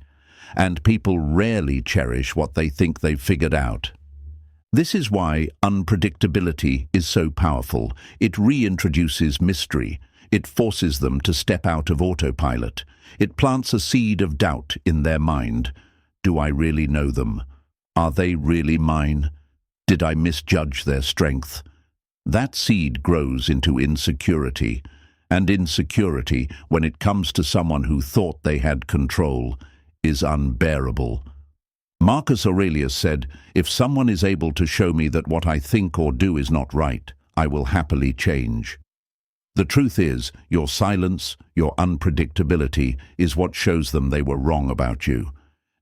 And people rarely cherish what they think they've figured out. This is why unpredictability is so powerful. It reintroduces mystery. It forces them to step out of autopilot. It plants a seed of doubt in their mind. Do I really know them? Are they really mine? Did I misjudge their strength? That seed grows into insecurity, and insecurity, when it comes to someone who thought they had control, is unbearable. Marcus Aurelius said, "If someone is able to show me that what I think or do is not right, I will happily change." The truth is, your silence, your unpredictability, is what shows them they were wrong about you.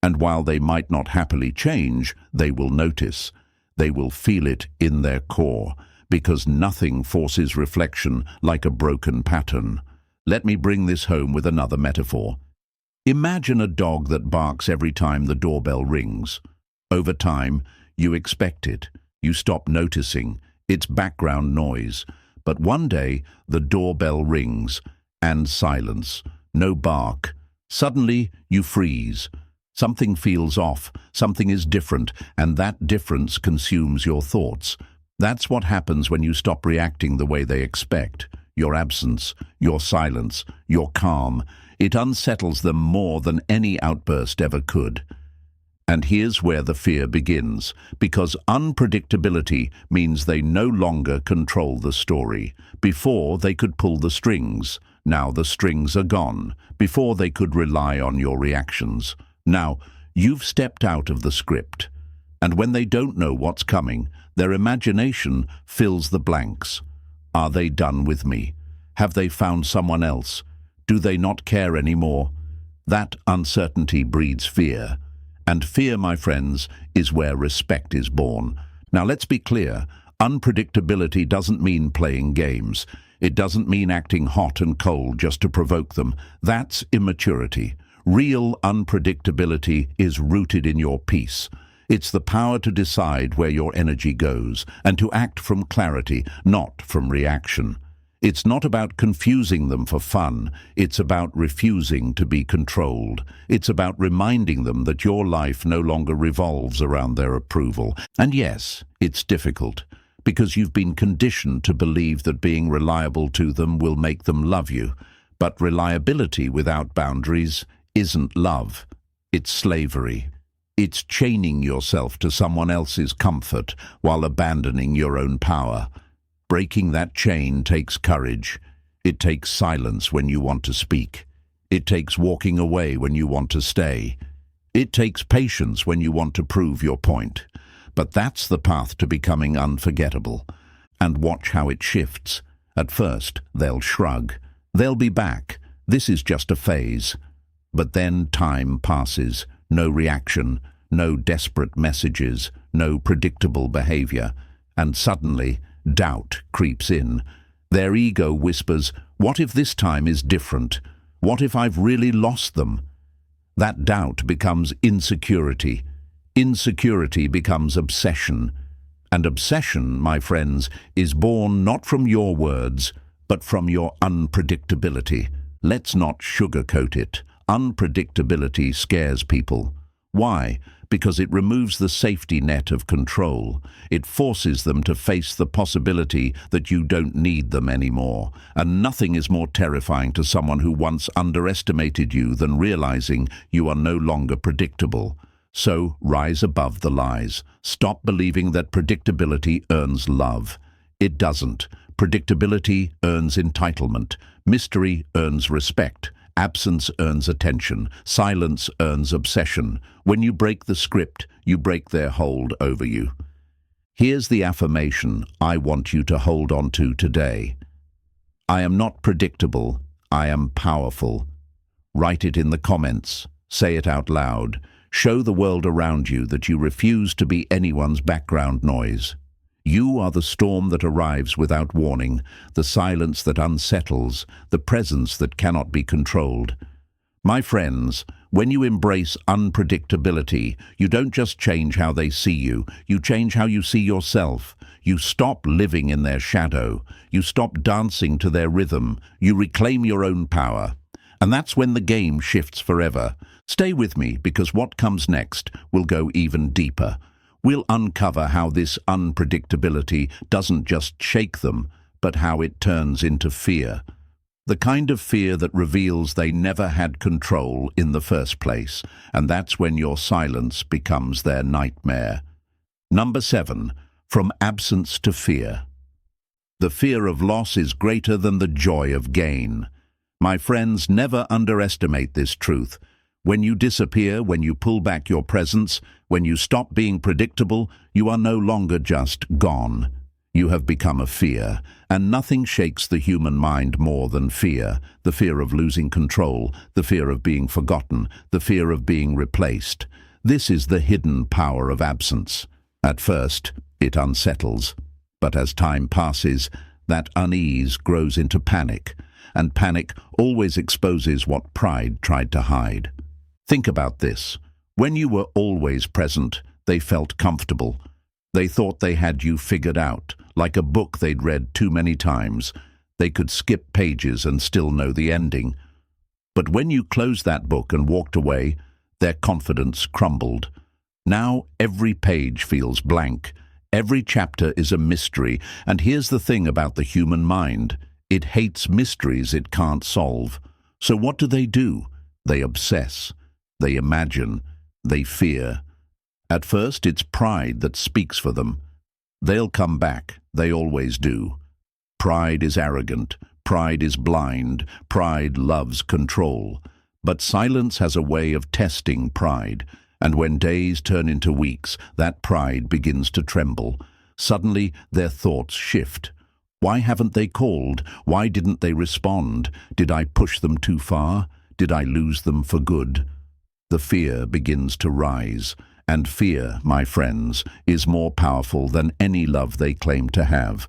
And while they might not happily change, they will notice. They will feel it in their core, because nothing forces reflection like a broken pattern. Let me bring this home with another metaphor. Imagine a dog that barks every time the doorbell rings. Over time, you expect it. You stop noticing. It's background noise. But one day, the doorbell rings, and silence. No bark. Suddenly, you freeze. Something feels off, something is different, and that difference consumes your thoughts. That's what happens when you stop reacting the way they expect. Your absence, your silence, your calm. It unsettles them more than any outburst ever could. And here's where the fear begins, because unpredictability means they no longer control the story. Before, they could pull the strings. Now the strings are gone. Before, they could rely on your reactions. Now, you've stepped out of the script. And when they don't know what's coming, their imagination fills the blanks. Are they done with me? Have they found someone else? Do they not care anymore? That uncertainty breeds fear. And fear, my friends, is where respect is born. Now let's be clear, Unpredictability doesn't mean playing games. It doesn't mean acting hot and cold just to provoke them. That's immaturity. Real unpredictability is rooted in your peace. It's the power to decide where your energy goes and to act from clarity, not from reaction. It's not about confusing them for fun. It's about refusing to be controlled. It's about reminding them that your life no longer revolves around their approval. And yes, it's difficult, because you've been conditioned to believe that being reliable to them will make them love you. But reliability without boundaries isn't love. It's slavery. It's chaining yourself to someone else's comfort while abandoning your own power. Breaking that chain takes courage. It takes silence when you want to speak. It takes walking away when you want to stay. It takes patience when you want to prove your point. But that's the path to becoming unforgettable. And watch how it shifts. At first, they'll shrug. They'll be back. This is just a phase. But then time passes. No reaction, no desperate messages, no predictable behavior. And suddenly, doubt creeps in. Their ego whispers, "What if this time is different? What if I've really lost them?" That doubt becomes insecurity. Insecurity becomes obsession. And obsession, my friends, is born not from your words, but from your unpredictability. Let's not sugarcoat it. Unpredictability scares people. Why? Because it removes the safety net of control. It forces them to face the possibility that you don't need them anymore. And nothing is more terrifying to someone who once underestimated you than realizing you are no longer predictable. So rise above the lies. Stop believing that predictability earns love. It doesn't. Predictability earns entitlement. Mystery earns respect. Absence earns attention. Silence earns obsession. When you break the script, you break their hold over you. Here's the affirmation I want you to hold on to today. I am not predictable. I am powerful. Write it in the comments. Say it out loud. Show the world around you that you refuse to be anyone's background noise. You are the storm that arrives without warning, the silence that unsettles, the presence that cannot be controlled. My friends, when you embrace unpredictability, you don't just change how they see you change how you see yourself. You stop living in their shadow. You stop dancing to their rhythm. You reclaim your own power. And that's when the game shifts forever. Stay with me, because what comes next will go even deeper. We'll uncover how this unpredictability doesn't just shake them, but how it turns into fear. The kind of fear that reveals they never had control in the first place, and that's when your silence becomes their nightmare. Number 7, from absence to fear. The fear of loss is greater than the joy of gain. My friends, never underestimate this truth. When you disappear, when you pull back your presence, when you stop being predictable, you are no longer just gone. You have become a fear, and nothing shakes the human mind more than fear. The fear of losing control, the fear of being forgotten, the fear of being replaced. This is the hidden power of absence. At first, it unsettles, but as time passes, that unease grows into panic, and panic always exposes what pride tried to hide. Think about this. When you were always present, they felt comfortable. They thought they had you figured out, like a book they'd read too many times. They could skip pages and still know the ending. But when you closed that book and walked away, their confidence crumbled. Now every page feels blank. Every chapter is a mystery. And here's the thing about the human mind. It hates mysteries it can't solve. So what do? They obsess. They imagine, they fear. At first, it's pride that speaks for them. They'll come back, they always do. Pride is arrogant, pride is blind, pride loves control. But silence has a way of testing pride, and when days turn into weeks, that pride begins to tremble. Suddenly, their thoughts shift. Why haven't they called? Why didn't they respond? Did I push them too far? Did I lose them for good? The fear begins to rise, And fear, my friends, is more powerful than any love they claim to have,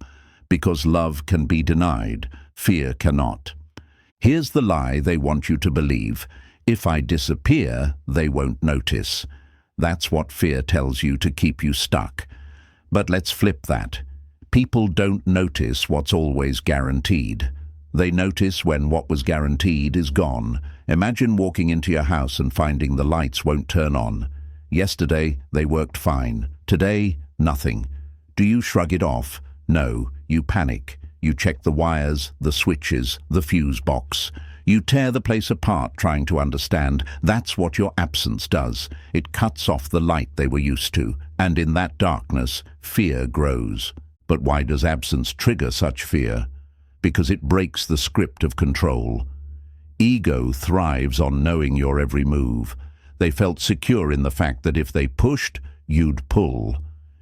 because love can be denied, fear cannot. Here's the lie they want you to believe: if I disappear, they won't notice. That's what fear tells you to keep you stuck. But let's flip that. People don't notice what's always guaranteed. They notice when what was guaranteed is gone. Imagine walking into your house and finding the lights won't turn on. Yesterday, they worked fine. Today, nothing. Do you shrug it off? No, you panic. You check the wires, the switches, the fuse box. You tear the place apart trying to understand. That's what your absence does. It cuts off the light they were used to, and in that darkness, fear grows. But why does absence trigger such fear? Because it breaks the script of control. Ego thrives on knowing your every move. They felt secure in the fact that if they pushed, you'd pull.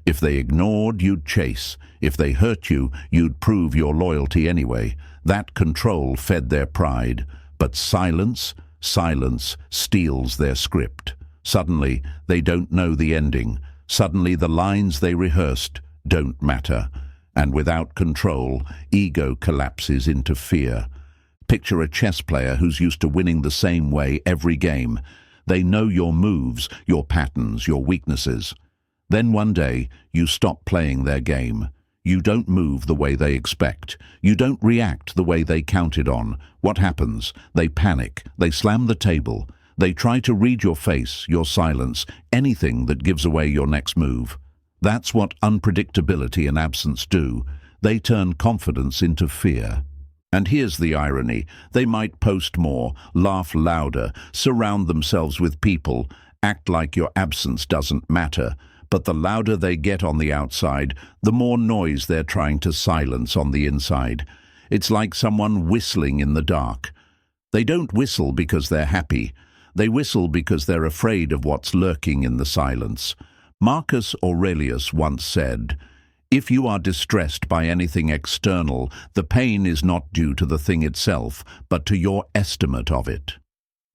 If they ignored, you'd chase. If they hurt you, you'd prove your loyalty anyway. That control fed their pride. But silence steals their script. Suddenly, they don't know the ending. Suddenly, the lines they rehearsed don't matter. And without control, ego collapses into fear. Picture a chess player who's used to winning the same way every game. They know your moves, your patterns, your weaknesses. Then one day, you stop playing their game. You don't move the way they expect. You don't react the way they counted on. What happens? They panic. They slam the table. They try to read your face, your silence, anything that gives away your next move. That's what unpredictability and absence do. They turn confidence into fear. And here's the irony. They might post more, laugh louder, surround themselves with people, act like your absence doesn't matter. But the louder they get on the outside, the more noise they're trying to silence on the inside. It's like someone whistling in the dark. They don't whistle because they're happy. They whistle because they're afraid of what's lurking in the silence. Marcus Aurelius once said, "If you are distressed by anything external, the pain is not due to the thing itself, but to your estimate of it."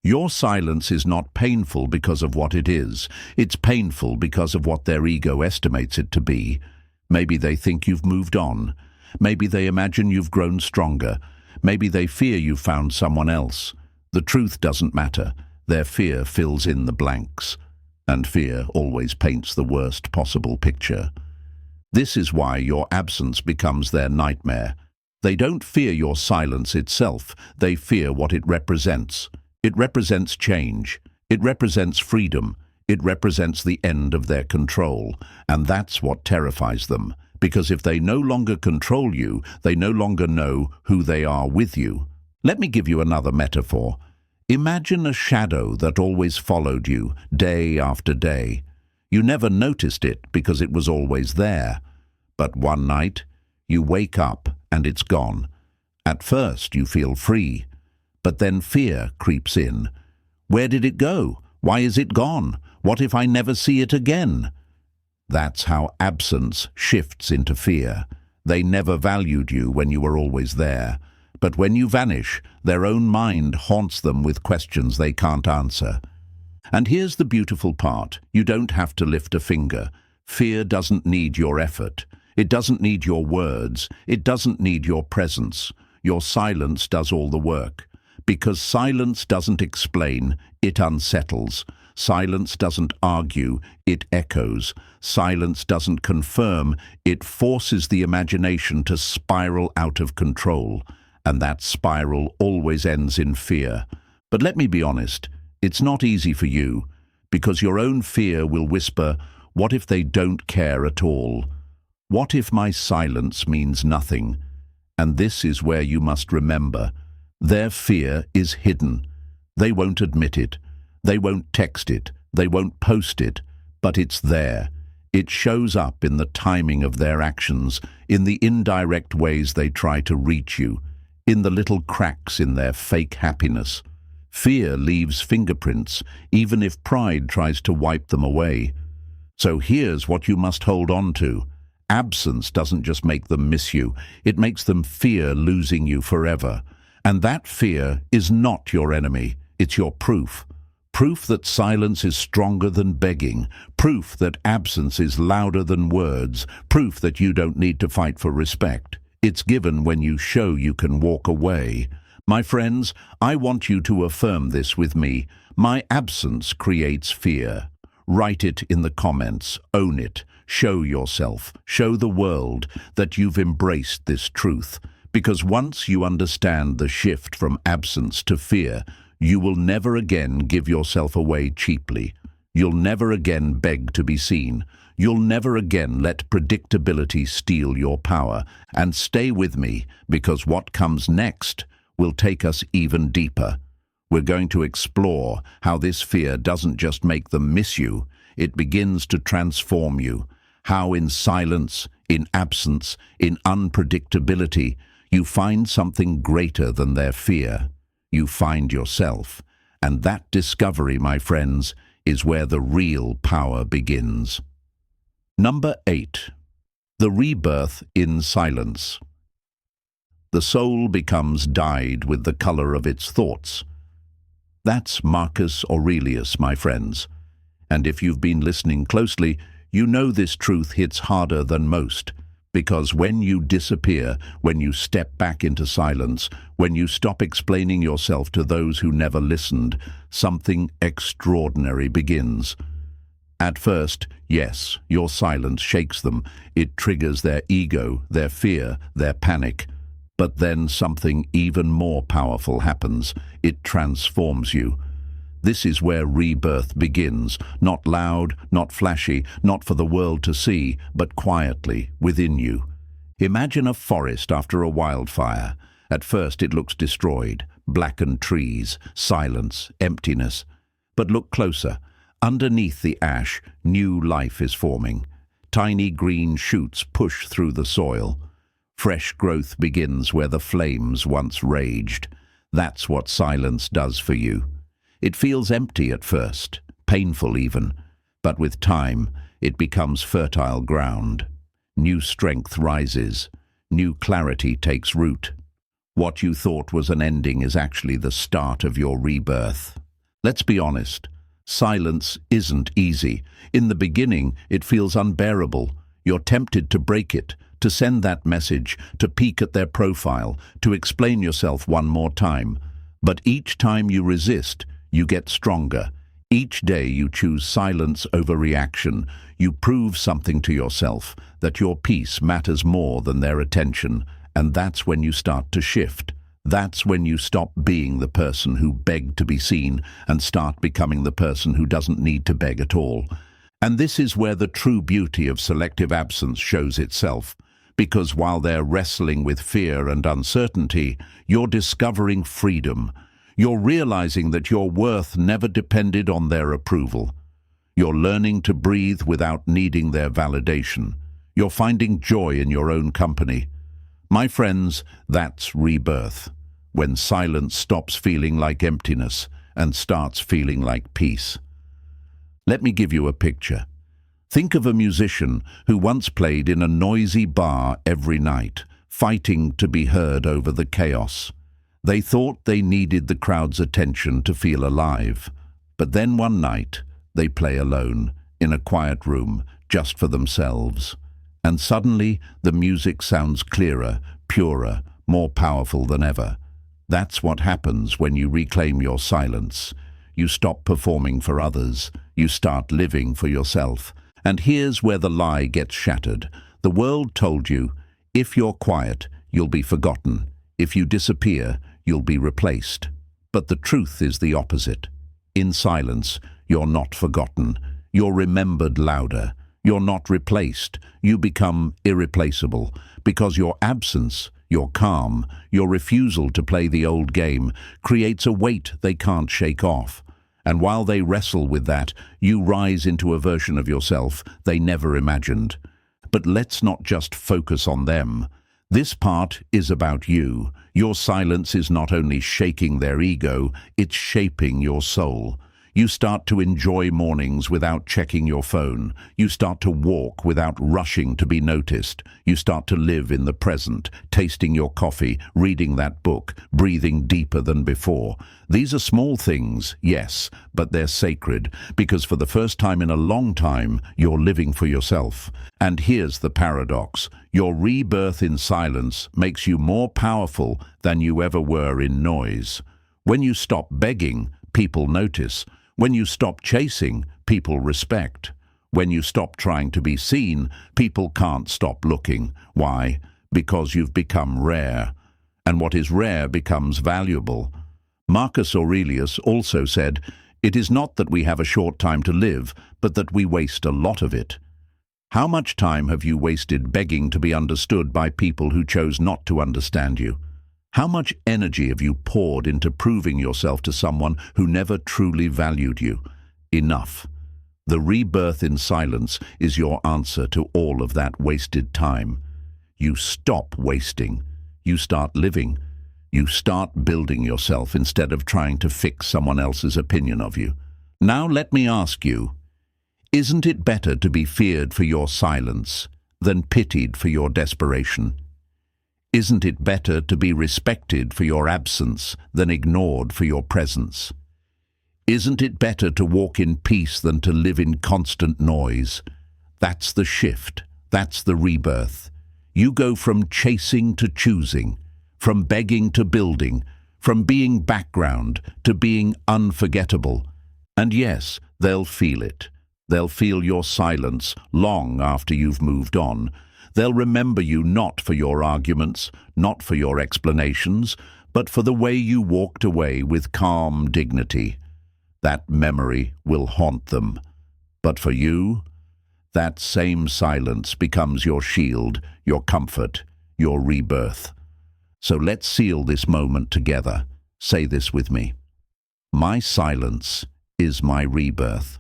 Your silence is not painful because of what it is. It's painful because of what their ego estimates it to be. Maybe they think you've moved on. Maybe they imagine you've grown stronger. Maybe they fear you've found someone else. The truth doesn't matter. Their fear fills in the blanks. And fear always paints the worst possible picture. This is why your absence becomes their nightmare. They don't fear your silence itself. They fear what it represents. It represents change. It represents freedom. It represents the end of their control. And that's what terrifies them. Because if they no longer control you, they no longer know who they are with you. Let me give you another metaphor. Imagine a shadow that always followed you, day after day. You never noticed it because it was always there. But one night, you wake up and it's gone. At first, you feel free. But then fear creeps in. Where did it go? Why is it gone? What if I never see it again? That's how absence shifts into fear. They never valued you when you were always there. But when you vanish, their own mind haunts them with questions they can't answer. And here's the beautiful part. You don't have to lift a finger. Fear doesn't need your effort. It doesn't need your words. It doesn't need your presence. Your silence does all the work. Because silence doesn't explain, it unsettles. Silence doesn't argue, it echoes. Silence doesn't confirm, it forces the imagination to spiral out of control. And that spiral always ends in fear. But let me be honest, it's not easy for you, because your own fear will whisper, what if they don't care at all? What if my silence means nothing? And this is where you must remember, their fear is hidden. They won't admit it. They won't text it. They won't post it. But it's there. It shows up in the timing of their actions, in the indirect ways they try to reach you, in the little cracks in their fake happiness. Fear leaves fingerprints, even if pride tries to wipe them away. So here's what you must hold on to. Absence doesn't just make them miss you. It makes them fear losing you forever. And that fear is not your enemy. It's your proof. Proof that silence is stronger than begging. Proof that absence is louder than words. Proof that you don't need to fight for respect. It's given when you show you can walk away. My friends, I want you to affirm this with me. My absence creates fear. Write it in the comments. Own it. Show yourself. Show the world that you've embraced this truth. Because once you understand the shift from absence to fear, you will never again give yourself away cheaply. You'll never again beg to be seen. You'll never again let predictability steal your power. And stay with me, because what comes next will take us even deeper. We're going to explore how this fear doesn't just make them miss you, it begins to transform you. How in silence, in absence, in unpredictability, you find something greater than their fear. You find yourself. And that discovery, my friends, is where the real power begins. Number 8. The rebirth in silence. The soul becomes dyed with the color of its thoughts. That's Marcus Aurelius, my friends. And if you've been listening closely, you know this truth hits harder than most. Because when you disappear, when you step back into silence, when you stop explaining yourself to those who never listened, something extraordinary begins. At first, yes, your silence shakes them. It triggers their ego, their fear, their panic. But then something even more powerful happens. It transforms you. This is where rebirth begins, not loud, not flashy, not for the world to see, but quietly, within you. Imagine a forest after a wildfire. At first it looks destroyed, blackened trees, silence, emptiness. But look closer. Underneath the ash, new life is forming. Tiny green shoots push through the soil. Fresh growth begins where the flames once raged. That's what silence does for you. It feels empty at first, painful even, but with time, it becomes fertile ground. New strength rises, new clarity takes root. What you thought was an ending is actually the start of your rebirth. Let's be honest, silence isn't easy. In the beginning, it feels unbearable. You're tempted to break it, to send that message, to peek at their profile, to explain yourself one more time. But each time you resist, you get stronger. Each day you choose silence over reaction. You prove something to yourself, that your peace matters more than their attention. And that's when you start to shift. That's when you stop being the person who begged to be seen and start becoming the person who doesn't need to beg at all. And this is where the true beauty of selective absence shows itself. Because while they're wrestling with fear and uncertainty, you're discovering freedom. You're realizing that your worth never depended on their approval. You're learning to breathe without needing their validation. You're finding joy in your own company. My friends, that's rebirth, when silence stops feeling like emptiness and starts feeling like peace. Let me give you a picture. Think of a musician who once played in a noisy bar every night, fighting to be heard over the chaos. They thought they needed the crowd's attention to feel alive. But then one night, they play alone, in a quiet room, just for themselves. And suddenly, the music sounds clearer, purer, more powerful than ever. That's what happens when you reclaim your silence. You stop performing for others. You start living for yourself. And here's where the lie gets shattered. The world told you, if you're quiet, you'll be forgotten. If you disappear, you'll be replaced. But the truth is the opposite. In silence, you're not forgotten. You're remembered louder. You're not replaced. You become irreplaceable. Because your absence, your calm, your refusal to play the old game creates a weight they can't shake off. And while they wrestle with that, you rise into a version of yourself they never imagined. But let's not just focus on them. This part is about you. Your silence is not only shaking their ego, it's shaping your soul. You start to enjoy mornings without checking your phone. You start to walk without rushing to be noticed. You start to live in the present, tasting your coffee, reading that book, breathing deeper than before. These are small things, yes, but they're sacred, because for the first time in a long time, you're living for yourself. And here's the paradox. Your rebirth in silence makes you more powerful than you ever were in noise. When you stop begging, people notice. When you stop chasing, people respect. When you stop trying to be seen, people can't stop looking. Why? Because you've become rare. And what is rare becomes valuable. Marcus Aurelius also said, "It is not that we have a short time to live, but that we waste a lot of it." How much time have you wasted begging to be understood by people who chose not to understand you? How much energy have you poured into proving yourself to someone who never truly valued you? Enough. The rebirth in silence is your answer to all of that wasted time. You stop wasting. You start living. You start building yourself instead of trying to fix someone else's opinion of you. Now let me ask you, isn't it better to be feared for your silence than pitied for your desperation? Isn't it better to be respected for your absence than ignored for your presence? Isn't it better to walk in peace than to live in constant noise? That's the shift. That's the rebirth. You go from chasing to choosing, from begging to building, from being background to being unforgettable. And yes, they'll feel it. They'll feel your silence long after you've moved on. They'll remember you not for your arguments, not for your explanations, but for the way you walked away with calm dignity. That memory will haunt them. But for you, that same silence becomes your shield, your comfort, your rebirth. So let's seal this moment together. Say this with me. My silence is my rebirth.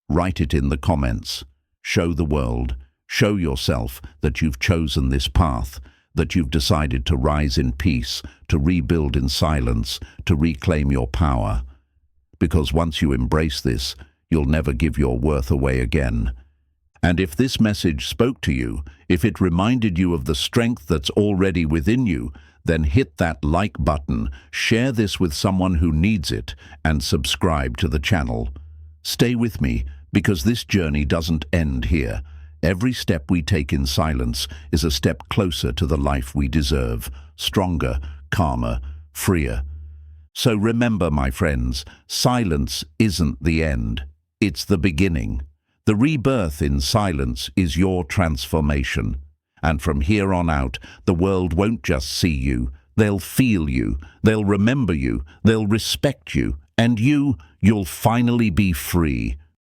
Write it in the comments. Show the world. Show yourself that you've chosen this path, that you've decided to rise in peace, to rebuild in silence, to reclaim your power. Because once you embrace this, you'll never give your worth away again. And if this message spoke to you, if it reminded you of the strength that's already within you, then hit that like button, share this with someone who needs it, and subscribe to the channel. Stay with me, because this journey doesn't end here. Every step we take in silence is a step closer to the life we deserve, stronger, calmer, freer. So remember, my friends, silence isn't the end. It's the beginning. The rebirth in silence is your transformation. And from here on out, the world won't just see you. They'll feel you. They'll remember you. They'll respect you. And you'll finally be free.